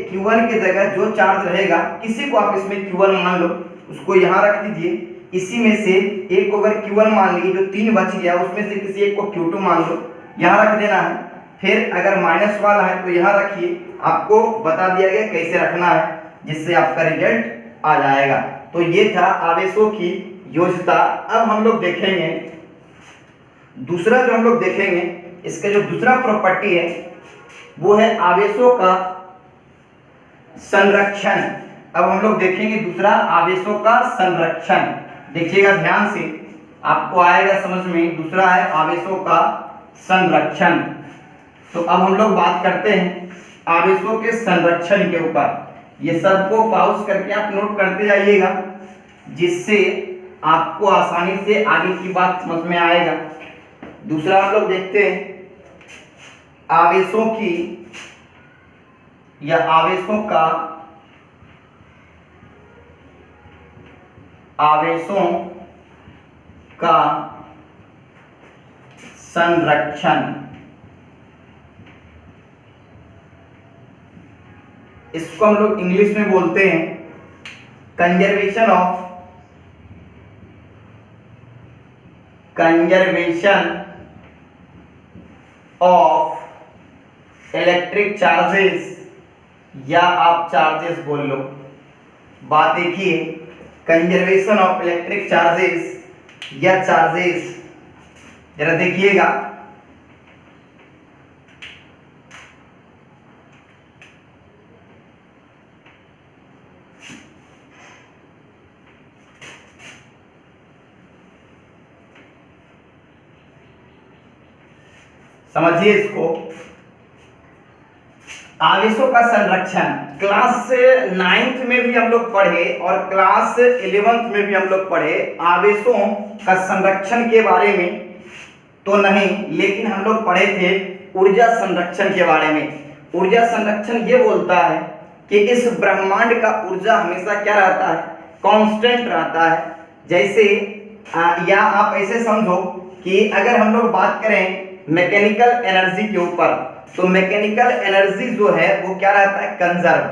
Speaker 1: Q1 की जगह जो चार्ज रहेगा, किसी को आप इसमें Q1 मान लो, उसको यहाँ रख दीजिए। इसी में से एक को अगर Q1 मान लीजिए, जो 3 बच गया उसमें से किसी एक को Q2 मान लो, यहाँ रख देना है। फिर अगर माइनस वाला है तो यहाँ रखिए, आपको बता दिया गया कैसे रखना है जिससे आपका रिजल्ट आ जाएगा। तो ये था आवेशों की योजना। अब हम लोग देखेंगे दूसरा, जो हम लोग देखेंगे इसका जो दूसरा प्रॉपर्टी है वो है आवेशों का संरक्षण। अब हम लोग देखेंगे दूसरा, आवेशों का संरक्षण। देखिएगा ध्यान से, आपको आएगा समझ में। दूसरा है आवेशों का संरक्षण। तो अब हम लोग बात करते हैं आवेशों के संरक्षण के ऊपर। ये सबको पॉज करके आप नोट करते जाइएगा। जिससे आपको आसानी से आगे की बात समझ में आएगा। दूसरा हम लोग देखते हैं आवेशों की या आवेशों का संरक्षण। इसको हम लोग इंग्लिश में बोलते हैं कंजर्वेशन ऑफ इलेक्ट्रिक चार्जेस, या आप चार्जेस बोल लो। बात देखिए, कंजर्वेशन ऑफ इलेक्ट्रिक चार्जेस या चार्जेस, जरा देखिएगा। समझिए इसको। आवेशों का संरक्षण क्लास 9th में भी हम लोग पढ़े और क्लास 11th में भी हम लोग पढ़े। आवेशों का संरक्षण के बारे में तो नहीं, लेकिन हम लोग पढ़े थे ऊर्जा संरक्षण के बारे में। ऊर्जा संरक्षण ये बोलता है कि इस ब्रह्मांड का ऊर्जा हमेशा क्या रहता है, कांस्टेंट रहता है। जैसे या आप ऐसे समझो कि अगर हम लोग बात करें मैकेनिकल एनर्जी के ऊपर, तो मैकेनिकल एनर्जी जो है वो क्या रहता है, कंजर्व।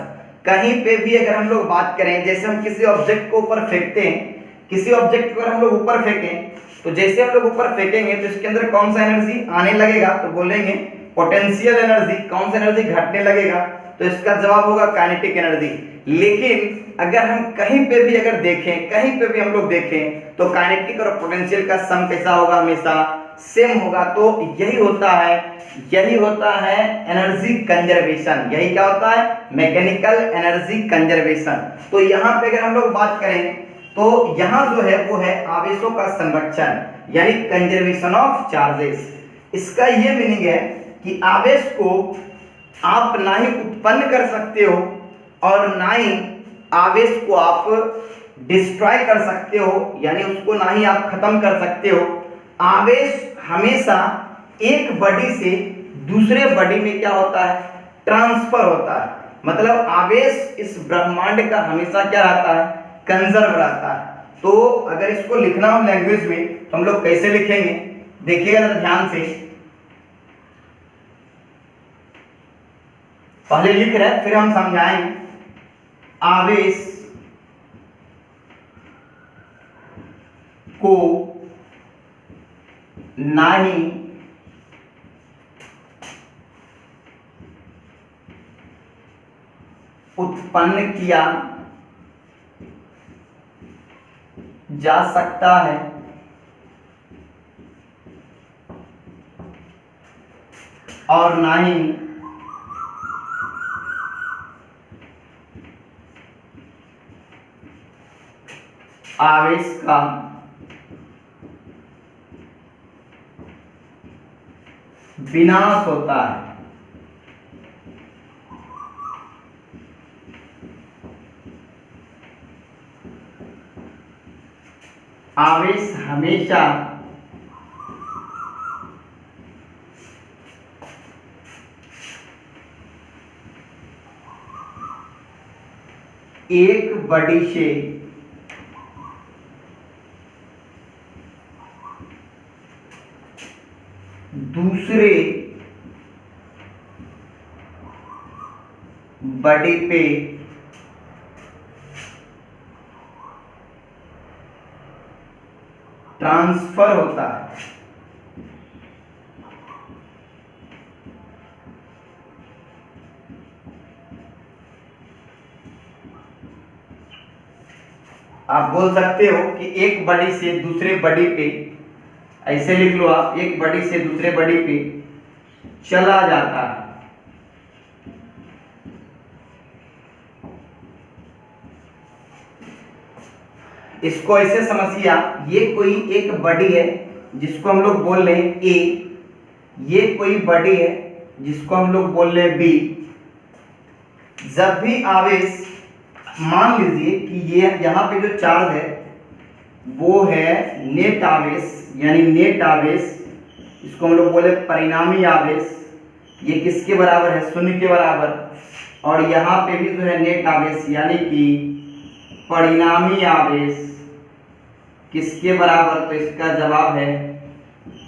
Speaker 1: कहीं पे भी अगर हम लोग बात करें, जैसे हम किसी ऑब्जेक्ट को ऊपर फेंकते हैं, किसी ऑब्जेक्ट को अगर हम लोग ऊपर फेंकें, तो जैसे हम लोग ऊपर फेंकेंगे तो इसके अंदर कौन सा एनर्जी आने लगेगा, तो बोलेंगे पोटेंशियल एनर्जी। कौन सा एनर्जी घटने लगेगा, तो इसका जवाब होगा काइनेटिक एनर्जी। लेकिन अगर हम कहीं पे भी अगर देखें, कहीं पे भी हम लोग देखें, तो काइनेटिक और पोटेंशियल का सम कैसा होगा, हमेशा सेम होगा। तो यही होता है एनर्जी कंजर्वेशन। यही क्या होता है, मैकेनिकल एनर्जी कंजर्वेशन। तो यहाँ पे अगर हम लोग बात करें तो यहाँ जो है वो है आवेशों का संरक्षण, यानी कंजर्वेशन ऑफ चार्जेस। इसका ये मीनिंग है कि आवेश को आप ना ही उत्पन्न कर सकते हो और ना ही आवेश को आप डिस्ट्रॉय कर सकते हो, यानी उसको ना ही आप खत्म कर सकते हो। आवेश हमेशा एक बॉडी से दूसरे बॉडी में क्या होता है, ट्रांसफर होता है। मतलब आवेश इस ब्रह्मांड का हमेशा क्या रहता है, कंजर्व रहता है। तो अगर इसको लिखना हो लैंग्वेज में तो हम लोग कैसे लिखेंगे, देखिएगा जरा ध्यान से। पहले लिख रहे हैं फिर हम समझाएंगे। आवेश को ना ही उत्पन्न किया जा सकता है और ना ही आवेश का विनाश होता है। आवेश हमेशा एक बॉडी से दूसरे बॉडी पे ट्रांसफर होता है। आप बोल सकते हो कि एक बॉडी से दूसरे बॉडी पे, ऐसे लिख लो आप, एक बॉडी से दूसरे बॉडी पे चला जाता है। इसको ऐसे समझिए आप, ये कोई एक बॉडी है जिसको हम लोग बोल रहे हैं ए, ये कोई बॉडी है जिसको हम लोग बोल रहे हैं बी। जब भी आवेश, मान लीजिए कि ये यहाँ पे जो चार्ज है वो है नेट आवेश, यानी नेट आवेश, इसको हम लोग बोले परिणामी आवेश। ये किसके बराबर है? शून्य के बराबर। और यहाँ पे भी जो है नेट आवेश यानी कि परिणामी आवेश किसके बराबर? तो इसका जवाब है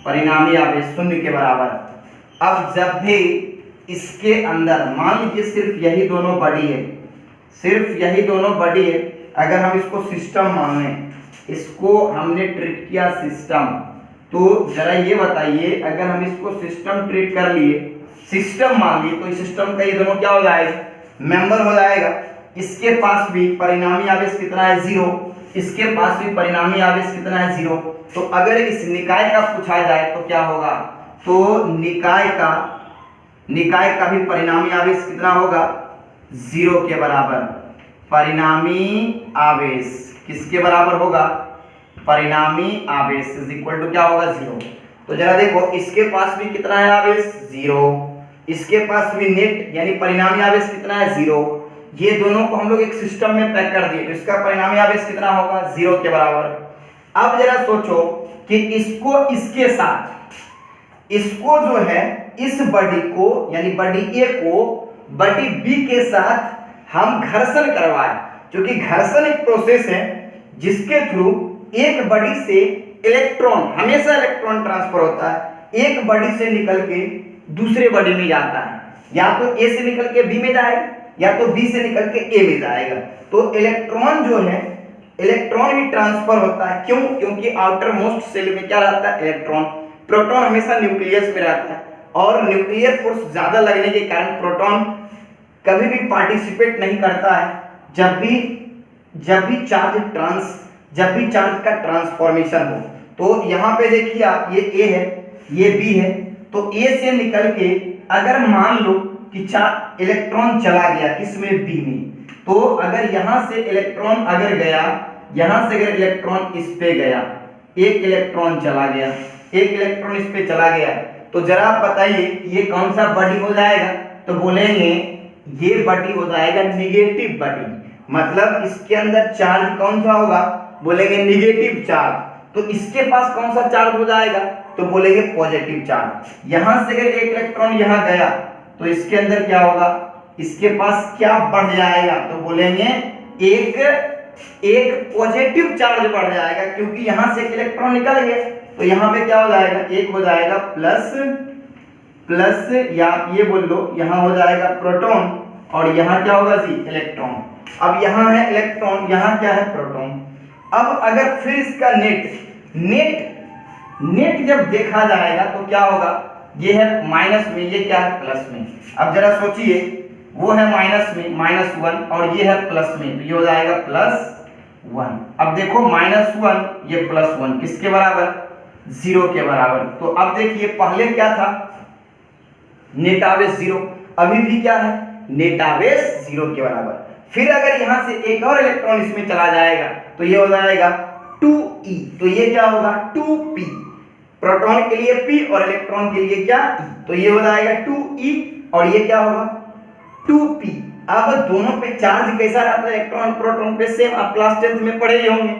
Speaker 1: परिणामी आवेश शून्य के बराबर। अब जब भी इसके अंदर मान लीजिए सिर्फ यही दोनों बड़ी है, सिर्फ यही दोनों बड़ी है, अगर हम इसको सिस्टम मान लें, इसको हमने ट्रीट किया सिस्टम, तो जरा ये बताइए अगर हम इसको सिस्टम ट्रीट कर लिए, सिस्टम मान लिए, तो इस सिस्टम का ये दोनों क्या हो जाएगा? मेंबर हो जाएगा। इसके पास भी परिणामी आवेश कितना है? 0। इसके पास भी परिणामी आवेश कितना है? 0। तो अगर इस निकाय का पूछा जाए तो क्या होगा? तो निकाय का भी परिणामी आवेश कितना होगा? 0 के बराबर। परिणामी आवेश किसके बराबर होगा? परिणामी आवेश इज इक्वल टू क्या होगा? 0। तो जरा देखो इसके पास भी कितना है आवेश? 0। इसके पास भी नेट यानी परिणामी आवेश कितना है? 0। ये दोनों को हम लोग एक सिस्टम में पैक कर दिए तो इसका परिणामी आवेश कितना होगा? 0 के बराबर। अब जरा सोचो कि इसको इसके साथ, इसको जो है इस बॉडी को यानी बॉडी ए को बॉडी बी के साथ हम घर्षण करवाए, क्योंकि घर्षण एक प्रोसेस है जिसके थ्रू एक बॉडी से इलेक्ट्रॉन, हमेशा इलेक्ट्रॉन ट्रांसफर होता है, एक बॉडी से निकल के दूसरे बॉडी में जाता है, या तो ए से निकल के बी में जाएगा या तो बी से निकल के ए में जाएगा। तो इलेक्ट्रॉन जो है, इलेक्ट्रॉन ही ट्रांसफर होता है। क्यों? क्योंकि आउटर मोस्ट सेल में क्या रहता है? इलेक्ट्रॉन। प्रोटॉन हमेशा न्यूक्लियस में रहता है और न्यूक्लियर फोर्स ज्यादा लगने के कारण प्रोटॉन कभी भी पार्टिसिपेट नहीं करता है जब भी चार्ज का ट्रांसफॉर्मेशन हो। तो यहाँ पे देखिए आप, ये ए है, ये बी है, तो ए से निकल के अगर मान लो कि इलेक्ट्रॉन चला गया किसमें? बी में, तो अगर यहाँ से इलेक्ट्रॉन अगर गया, यहाँ से अगर इलेक्ट्रॉन इस पे गया, एक इलेक्ट्रॉन चला गया, एक इलेक्ट्रॉन इस पे चला गया, तो जरा आप बताइए ये कौन सा बॉडी हो जाएगा? तो बोलेंगे ये बॉडी हो जाएगा निगेटिव बॉडी। मतलब इसके अंदर चार्ज कौन सा होगा? बोलेंगे निगेटिव चार्ज। तो इसके पास कौन सा चार्ज हो जाएगा? तो बोलेंगे पॉजिटिव चार्ज। यहां से अगर एक इलेक्ट्रॉन यहां गया तो इसके अंदर क्या होगा? इसके पास क्या बढ़ जाएगा? तो बोलेंगे एक पॉजिटिव चार्ज बढ़ जाएगा, क्योंकि यहां से एक इलेक्ट्रॉन निकल गया, तो यहां पे क्या हो जाएगा? एक हो जाएगा प्लस, या ये बोल लो यहां हो जाएगा प्रोटॉन और यहां क्या होगा जी? इलेक्ट्रॉन। अब यहां है इलेक्ट्रॉन, यहां क्या है? प्रोटॉन। अब अगर फिर इसका नेट जब देखा जाएगा तो क्या होगा? ये है माइनस में, ये क्या है? प्लस में। अब जरा सोचिए, वो है माइनस में -1 और ये है प्लस में, तो ये हो जाएगा +1। अब देखो -1 ये +1 किसके बराबर? 0 के बराबर। तो अब देखिए पहले क्या था? नेट आवेश 0, अभी भी क्या है? नेट आवेश 0 के बराबर। फिर अगर यहां से एक और इलेक्ट्रॉन इसमें चला जाएगा तो ये हो जाएगा 2e, तो ये क्या होगा? 2p। प्रोटॉन के लिए p और इलेक्ट्रॉन के लिए क्या? e, तो ये हो जाएगा 2e और ये क्या होगा? 2p। अब दोनों पे चार्ज कैसा रहता है? इलेक्ट्रॉन प्रोटॉन पे सेम, आप क्लास 10th में पढ़े ही होंगे।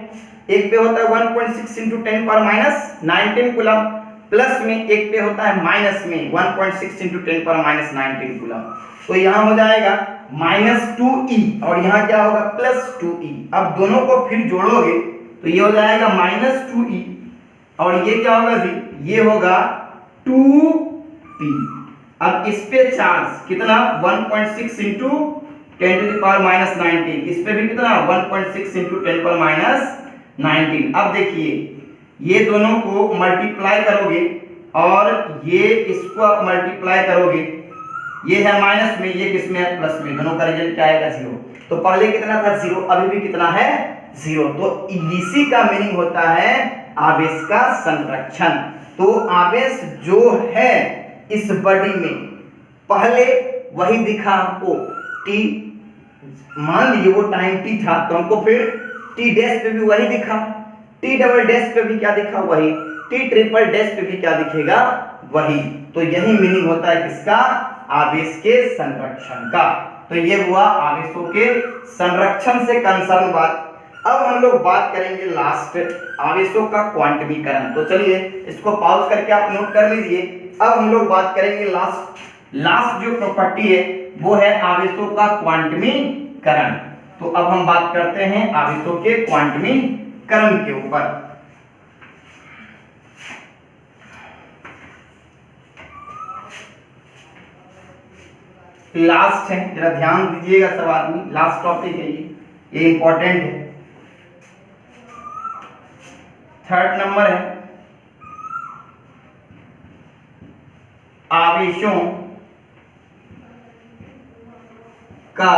Speaker 1: एक पे होता है 1.6 × 10⁻19 कूलम, प्लस में एक पे होता है माइनस में 1.6 × 10⁻19 कूलम। तो यहाँ हो जाएगा -2e और यहाँ क्या होगा? +2e। अब दोनों को फिर जोड़ोगे तो ये हो जाएगा -2e और ये क्या होगा जी? ये होगा 2p। अब इस पे चार्ज कितना? 1.6 × 10⁻19, इस पे भी कितना? 1.6 × 10⁻19। अब देखिए ये दोनों को मल्टीप्लाई करोगे और ये इसको आप मल्टीप्लाई करोगे, ये है माइनस में, ये किसमें है? प्लस में, दोनों का रिजल्ट क्या आएगा? 0। तो पहले कितना था? 0, अभी भी कितना है? 0। तो इसी का मीनिंग होता है आवेश का संरक्षण। तो आवेश जो है इस बॉडी में पहले वही दिखा हमको t, मान लीजिए वो टाइम t था तो हमको फिर t डैश पे भी वही दिखा, t डबल डैश पे भी क्या दिखा? वही, t ट्रिपल डैश पे भी क्या दिखेगा? वही। तो यही मीनिंग होता है किसका? आवेश के संरक्षण का। तो ये हुआ आवेशों के संरक्षण से कंसर्न बात। अब हम लोग बात करेंगे लास्ट आवेशों का क्वांटमीकरण। तो चलिए इसको पॉज करके आप नोट कर लीजिए। अब हम लोग बात करेंगे लास्ट जो प्रॉपर्टी है वो है आवेशों का क्वांटमीकरण। तो अब हम बात करते हैं आवेशों के क्वांटमीकरण के ऊपर। लास्ट है, जरा ध्यान दीजिएगा सब आदमी, लास्ट टॉपिक है ये इंपॉर्टेंट है। थर्ड नंबर है आवेशों का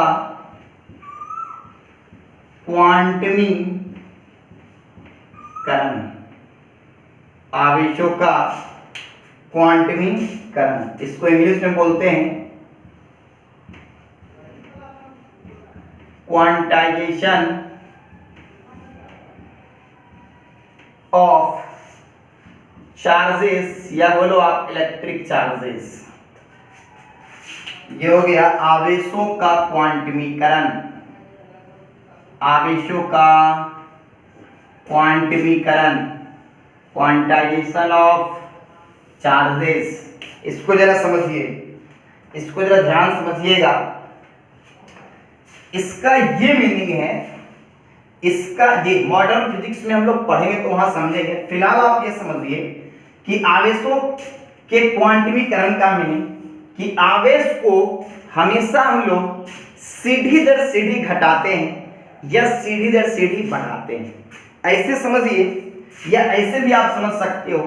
Speaker 1: क्वांटमीकरण। आवेशों का क्वांटमीकरण, इसको इंग्लिश में बोलते हैं क्वांटाइजेशन ऑफ चार्जेस, या बोलो आप इलेक्ट्रिक चार्जेस। ये हो गया आवेशों का क्वांटमीकरण। आवेशों का क्वांटमीकरण, क्वांटाइजेशन ऑफ चार्जेस। इसको जरा समझिए, इसको जरा ध्यान समझिएगा। इसका ये मीनिंग है, इसका ये मॉडर्न फिजिक्स में हम लोग पढ़ेंगे तो वहां समझेंगे। फिलहाल आप ये समझिए कि आवेशों के क्वांटमीकरण का मीनिंग कि आवेश को हमेशा हम लोग सीढ़ी दर सीढ़ी घटाते हैं या सीढ़ी दर सीढ़ी बढ़ाते हैं, ऐसे समझिए। या ऐसे भी आप समझ सकते हो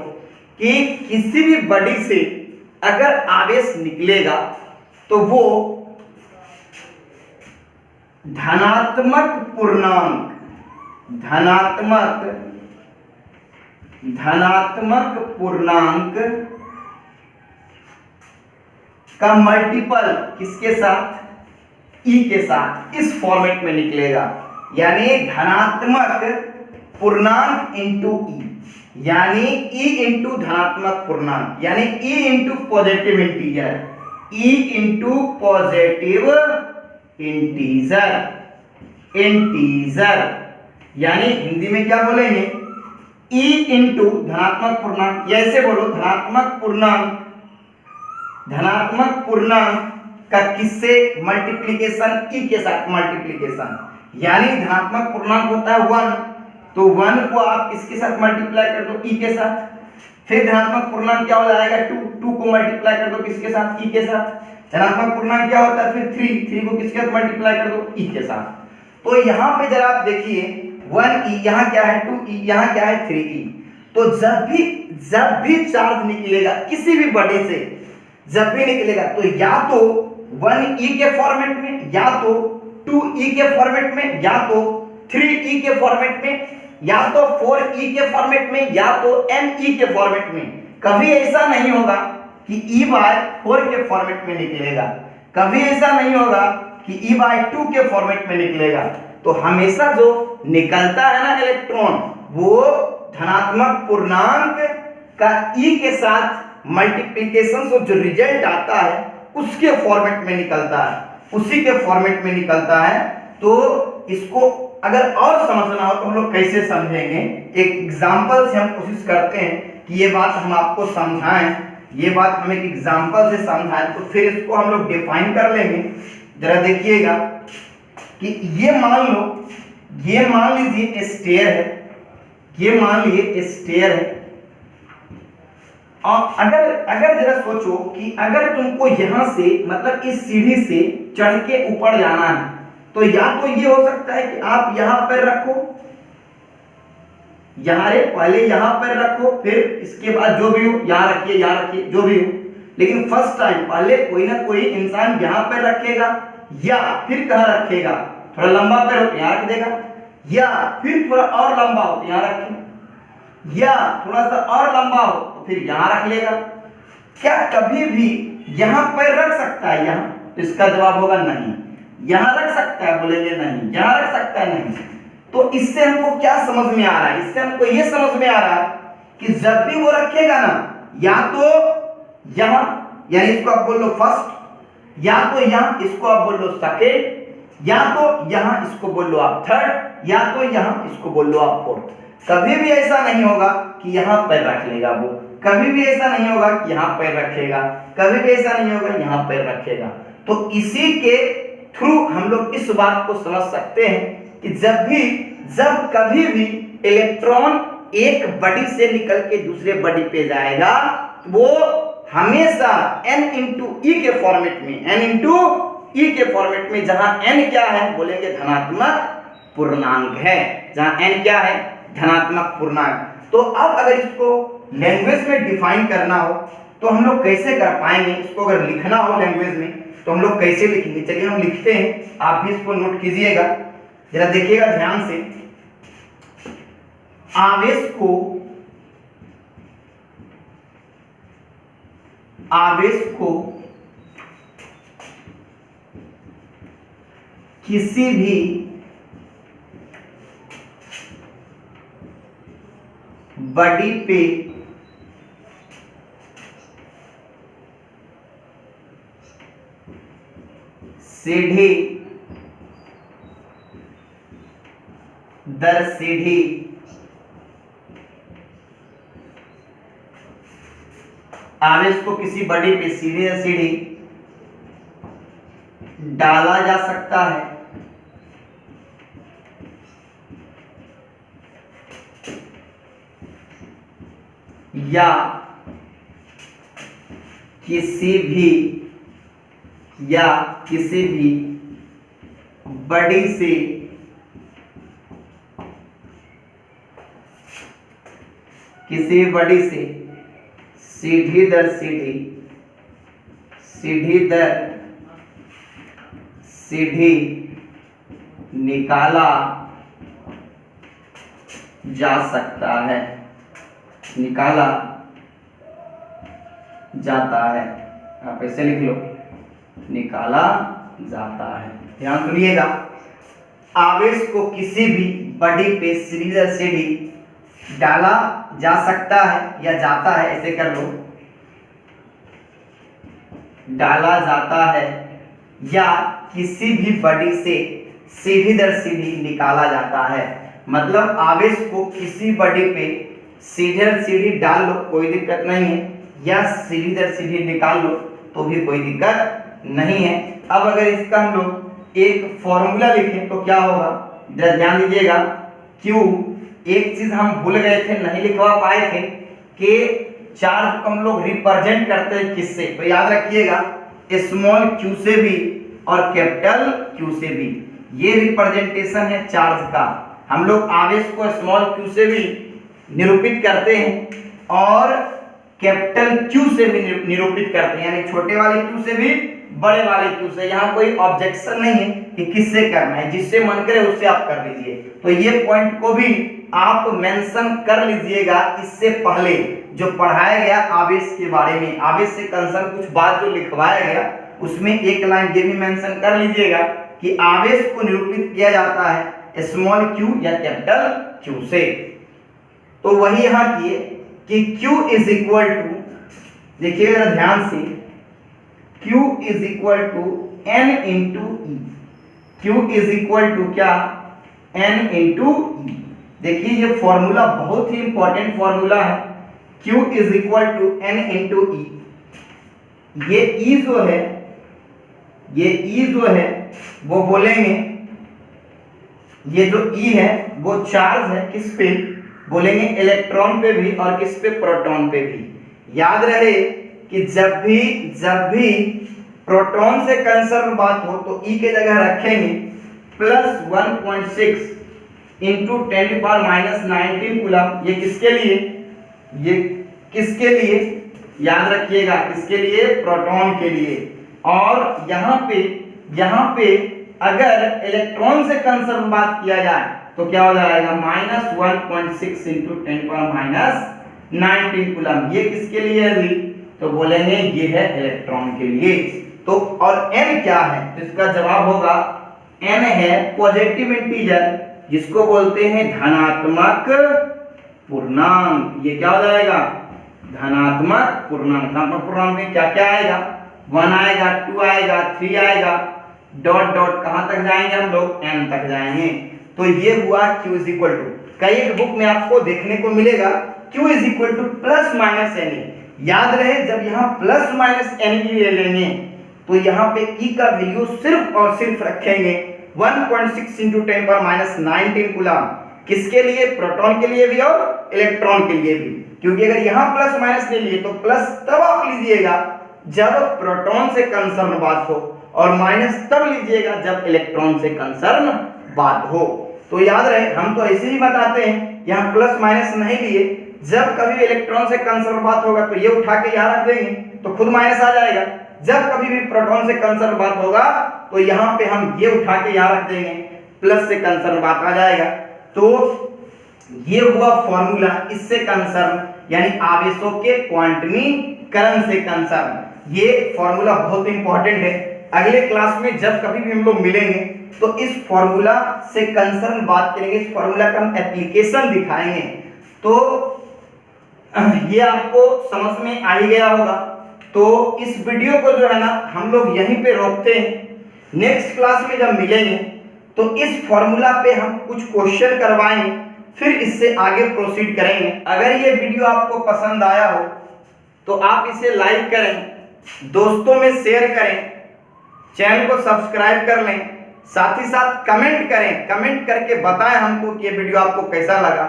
Speaker 1: कि किसी भी बॉडी से अगर आवेश निकलेगा तो वो धनात्मक पूर्णांक का मल्टीपल किसके साथ, ई के साथ, इस फॉर्मेट में निकलेगा। यानी धनात्मक पूर्णांक इंटू ई, यानी ई इंटू धनात्मक पूर्णांक, यानी E into positive integer, E into positive integer, यानी हिंदी में क्या बोलेंगे, ई इंटू धनात्मक पूर्णांक। ऐसे बोलो धनात्मक पूर्णांक का किससे मल्टीप्लिकेशन, ई के साथ मल्टीप्लिकेशन। यानी धनात्मक पूर्णांक होता है 1, तो 1 को आप किसके साथ मल्टीप्लाई कर दो, ई के साथ। फिर धनात्मक पूर्णांक क्या हो जाएगा 2 को मल्टीप्लाई कर दो किसके साथ, ई के साथ। धनात्मक पूर्णांक क्या होता है फिर 3 को किसके साथ मल्टीप्लाई कर दो, ई के साथ। तो यहाँ पे जरा आप देखिए 1e, यहाँ क्या है 2e, यहाँ क्या है 3e। तो जब भी चार्ज निकलेगा किसी भी बॉडी से, जब भी निकलेगा तो या तो 1e के फॉर्मेट में, या तो 2e के फॉर्मेट में, या तो 3e के फॉर्मेट में, या तो 4e के फॉर्मेट में, या तो ne के फॉर्मेट में। कभी ऐसा नहीं होगा कि e/4 के फॉर्मेट में निकलेगा, कभी ऐसा नहीं होगा कि e/2 के फॉर्मेट में निकलेगा। तो हमेशा जो निकलता है ना इलेक्ट्रॉन, वो धनात्मक पूर्णांक का e के साथ मल्टीप्लिकेशन से जो रिजल्ट आता है उसके फॉर्मेट में निकलता है, उसी के फॉर्मेट में निकलता है। तो इसको अगर और समझना हो तो हम लोग कैसे समझेंगे, एक एग्जांपल से हम कोशिश करते हैं कि ये बात हम आपको समझाएं, ये बात हम एक एग्जांपल से समझाएं। तो फिर इसको हम लोग डिफाइन कर लेंगे। जरा देखिएगा कि ये मान लीजिए स्टेयर है, ये मान लीजिए स्टेयर है। और अगर जरा सोचो कि अगर तुमको यहां से मतलब इस सीढ़ी से चढ़ के ऊपर जाना है, तो या तो ये हो सकता है कि आप यहां पर रखो, पहले यहां पर रखो, फिर इसके बाद जो भी हो यहां रखिए, जो भी हो। लेकिन फर्स्ट टाइम पहले कोई ना कोई इंसान यहां पर रखेगा, या फिर कहां रखेगा, थोड़ा लंबा पर हो यहां रख देगा, या फिर थोड़ा और लंबा हो यहां रखें, या थोड़ा सा और लंबा हो तो फिर यहां रख लेगा। क्या कभी भी यहां पर रख सकता है यहां? तो इसका जवाब होगा नहीं। यहां रख सकता है, बोलेंगे नहीं। यहां रख सकता है, नहीं। तो इससे हमको क्या समझ में आ रहा है? इससे हमको ये समझ में आ रहा है कि जब भी वो रखेगा ना, या तो यहां, यानी इसको आप बोल लो फर्स्ट, या तो यहां, इसको आप बोल लो सेकेंड, या तो यहाँ इसको बोल लो आप थर्ड, या तो यहाँ इसको बोल लो आप फोर्थ। कभी भी ऐसा नहीं होगा कि यहाँ पैर रख लेगा वो, कभी भी ऐसा नहीं होगा कि यहाँ पैर रखेगा, कभी भी ऐसा नहीं होगा यहाँ पैर रखेगा। तो इसी के थ्रू हम लोग इस बात को समझ सकते हैं कि जब कभी भी इलेक्ट्रॉन एक बॉडी से निकल के दूसरे बॉडी पे जाएगा, वो हमेशा n इंटू ई के फॉर्मेट में, n इंटू ई के फॉर्मेट में, जहां n क्या है बोलेंगे धनात्मक पूर्णांक है, जहां n क्या है धनात्मक पूर्णांक। तो अब अगर इसको लैंग्वेज में डिफाइन करना हो तो हम लोग कैसे कर पाएंगे, इसको अगर लिखना हो लैंग्वेज में तो हम लोग कैसे लिखेंगे। चलिए हम लिखते हैं, आप भी इसको नोट कीजिएगा, जरा देखिएगा ध्यान से। आवेश को किसी भी बॉडी पे सीढ़ी दर सीढ़ी आवेश को किसी बॉडी पे सीढ़ी दर सीढ़ी डाला जा सकता है, या किसी भी बॉडी से सीढ़ी दर सीढ़ी निकाला जा सकता है, निकाला जाता है। आप ऐसे लिख लो, निकाला जाता है। ध्यान सुनिएगा, आवेश को किसी भी बॉडी पे सीढ़ी दर सीढ़ी डाला जा सकता है या जाता है, ऐसे कर लो, डाला जाता है, या किसी भी बॉडी से सीढ़ी दर सीढ़ी निकाला जाता है। मतलब आवेश को किसी बॉडी पे सीढ़ी दर सीढ़ी डाल लो, कोई दिक्कत नहीं है, या सीढ़ी दर सीढ़ी निकाल लो तो भी कोई दिक्कत नहीं है। अब अगर इसका हम लोग एक फॉर्मूला लिखें तो क्या होगा, जरा ध्यान दीजिएगा। क्यू, एक चीज हम भूल गए थे, नहीं लिखवा पाए थे कि चार्ज को हम लोग रिप्रेजेंट करते हैं किससे, तो याद रखिएगा स्मॉल क्यू से भी और कैपिटल क्यू से भी, ये रिप्रेजेंटेशन है चार्ज का। हम लोग आवेश को स्मॉल क्यू से भी निरूपित करते हैं और कैपिटल क्यू से भी निरूपित करते हैं, यानी छोटे वाले क्यू से भी बड़े वाले क्यू से। यहाँ कोई ऑब्जेक्शन नहीं है कि किससे करना है, जिससे मन करे उससे आप कर लीजिए। तो ये पॉइंट को भी आप मेंशन कर लीजिएगा। इससे पहले जो पढ़ाया गया आवेश के बारे में, आवेश से कंसर्न कुछ बात जो लिखवाया गया, उसमें एक लाइन ये भी मेंशन कर लीजिएगा कि आवेश को निरूपित किया जाता है स्मॉल क्यू या कैपिटल क्यू से। तो वही यहाँ किए कि Q इज इक्वल टू, देखिएगा ध्यान से, Q is equal to N into E. Q is equal to क्या, N इंटू ई। देखिए ये फॉर्मूला बहुत ही इंपॉर्टेंट फॉर्मूला है, Q is equal to N into E. ये E जो है, ये E जो है वो बोलेंगे, ये जो E है वो चार्ज है किस पे, बोलेंगे इलेक्ट्रॉन पे भी और किस पे, प्रोटॉन पे भी। याद रहे कि जब भी प्रोटॉन से कंसर्न बात हो तो E के जगह रखेंगे प्लस 1.6 इंटू 10⁻⁻19 कूलम। ये किसके लिए, ये किसके लिए, याद रखिएगा किसके लिए, प्रोटॉन के लिए। और यहाँ पे अगर इलेक्ट्रॉन से कंसर्न बात किया जाए तो क्या हो जाएगा, -1.6 इंटू 10⁻⁻19 कूलम। ये किसके लिए है, तो बोलेंगे ये है इलेक्ट्रॉन के लिए। तो और n क्या है, तो इसका जवाब होगा n है पॉजिटिव इंटीजर, जिसको बोलते हैं धनात्मक पूर्णांक। ये क्या हो जाएगा, धनात्मक पूर्णांक। धनात्मक पूर्णांक में क्या क्या आएगा, 1 आएगा, 2 आएगा, 3 आएगा, डॉट डॉट कहां तक जाएंगे हम लोग, n तक जाएंगे। तो ये हुआ q इज इक्वल टू, कई एक बुक में आपको देखने को मिलेगा q is equal to plus minus n. याद रहे जब यहाँ प्लस माइनस एन ले लेंगे तो यहाँ पे e का वैल्यू सिर्फ और सिर्फ रखेंगे 1.6 इंटू 10⁻19 कूलम। किसके लिए, प्रोटॉन के लिए भी और इलेक्ट्रॉन के लिए भी, क्योंकि अगर यहाँ प्लस माइनस ले लिए तो प्लस तब आप लीजिएगा जब प्रोटॉन से कंसर्न बात हो, और माइनस तब लीजिएगा जब इलेक्ट्रॉन से कंसर्न बात हो। तो याद रहे हम तो ऐसे ही बताते हैं, यहाँ प्लस माइनस नहीं लिए, जब कभी इलेक्ट्रॉन से कंसर्न बात होगा तो ये उठा के यहाँ रख देंगे तो खुद माइनस आ जाएगा, जब कभी भी प्रोटॉन से कंसर्न बात होगा तो यहाँ पे हम ये उठा के यहाँ रख देंगे, प्लस से कंसर्न बात आ जाएगा। तो ये हुआ फॉर्मूला इससे कंसर्न, यानी आवेशों के क्वांटमीकरण से कंसर्न। ये फॉर्मूला बहुत इंपॉर्टेंट है, अगले क्लास में जब कभी भी हम लोग मिलेंगे तो इस फॉर्मूला से कंसर्न बात करेंगे, इस फॉर्मूला का हम एप्लीकेशन दिखाएंगे। तो ये आपको समझ में आ ही गया होगा। तो इस वीडियो को जो है ना हम लोग यहीं पे रोकते हैं, नेक्स्ट क्लास में जब मिलेंगे तो इस फॉर्मूला पे हम कुछ क्वेश्चन करवाएंगे, फिर इससे आगे प्रोसीड करेंगे। अगर ये वीडियो आपको पसंद आया हो तो आप इसे लाइक करें, दोस्तों में शेयर करें, चैनल को सब्सक्राइब कर लें, साथ ही साथ कमेंट करें, कमेंट करके बताएं हमको कि ये वीडियो आपको कैसा लगा,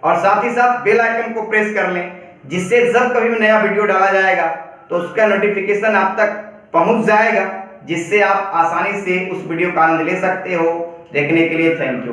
Speaker 1: और साथ ही साथ बेल आइकन को प्रेस कर लें, जिससे जब कभी भी नया वीडियो डाला जाएगा तो उसका नोटिफिकेशन आप तक पहुंच जाएगा, जिससे आप आसानी से उस वीडियो का आनंद ले सकते हो। देखने के लिए थैंक यू।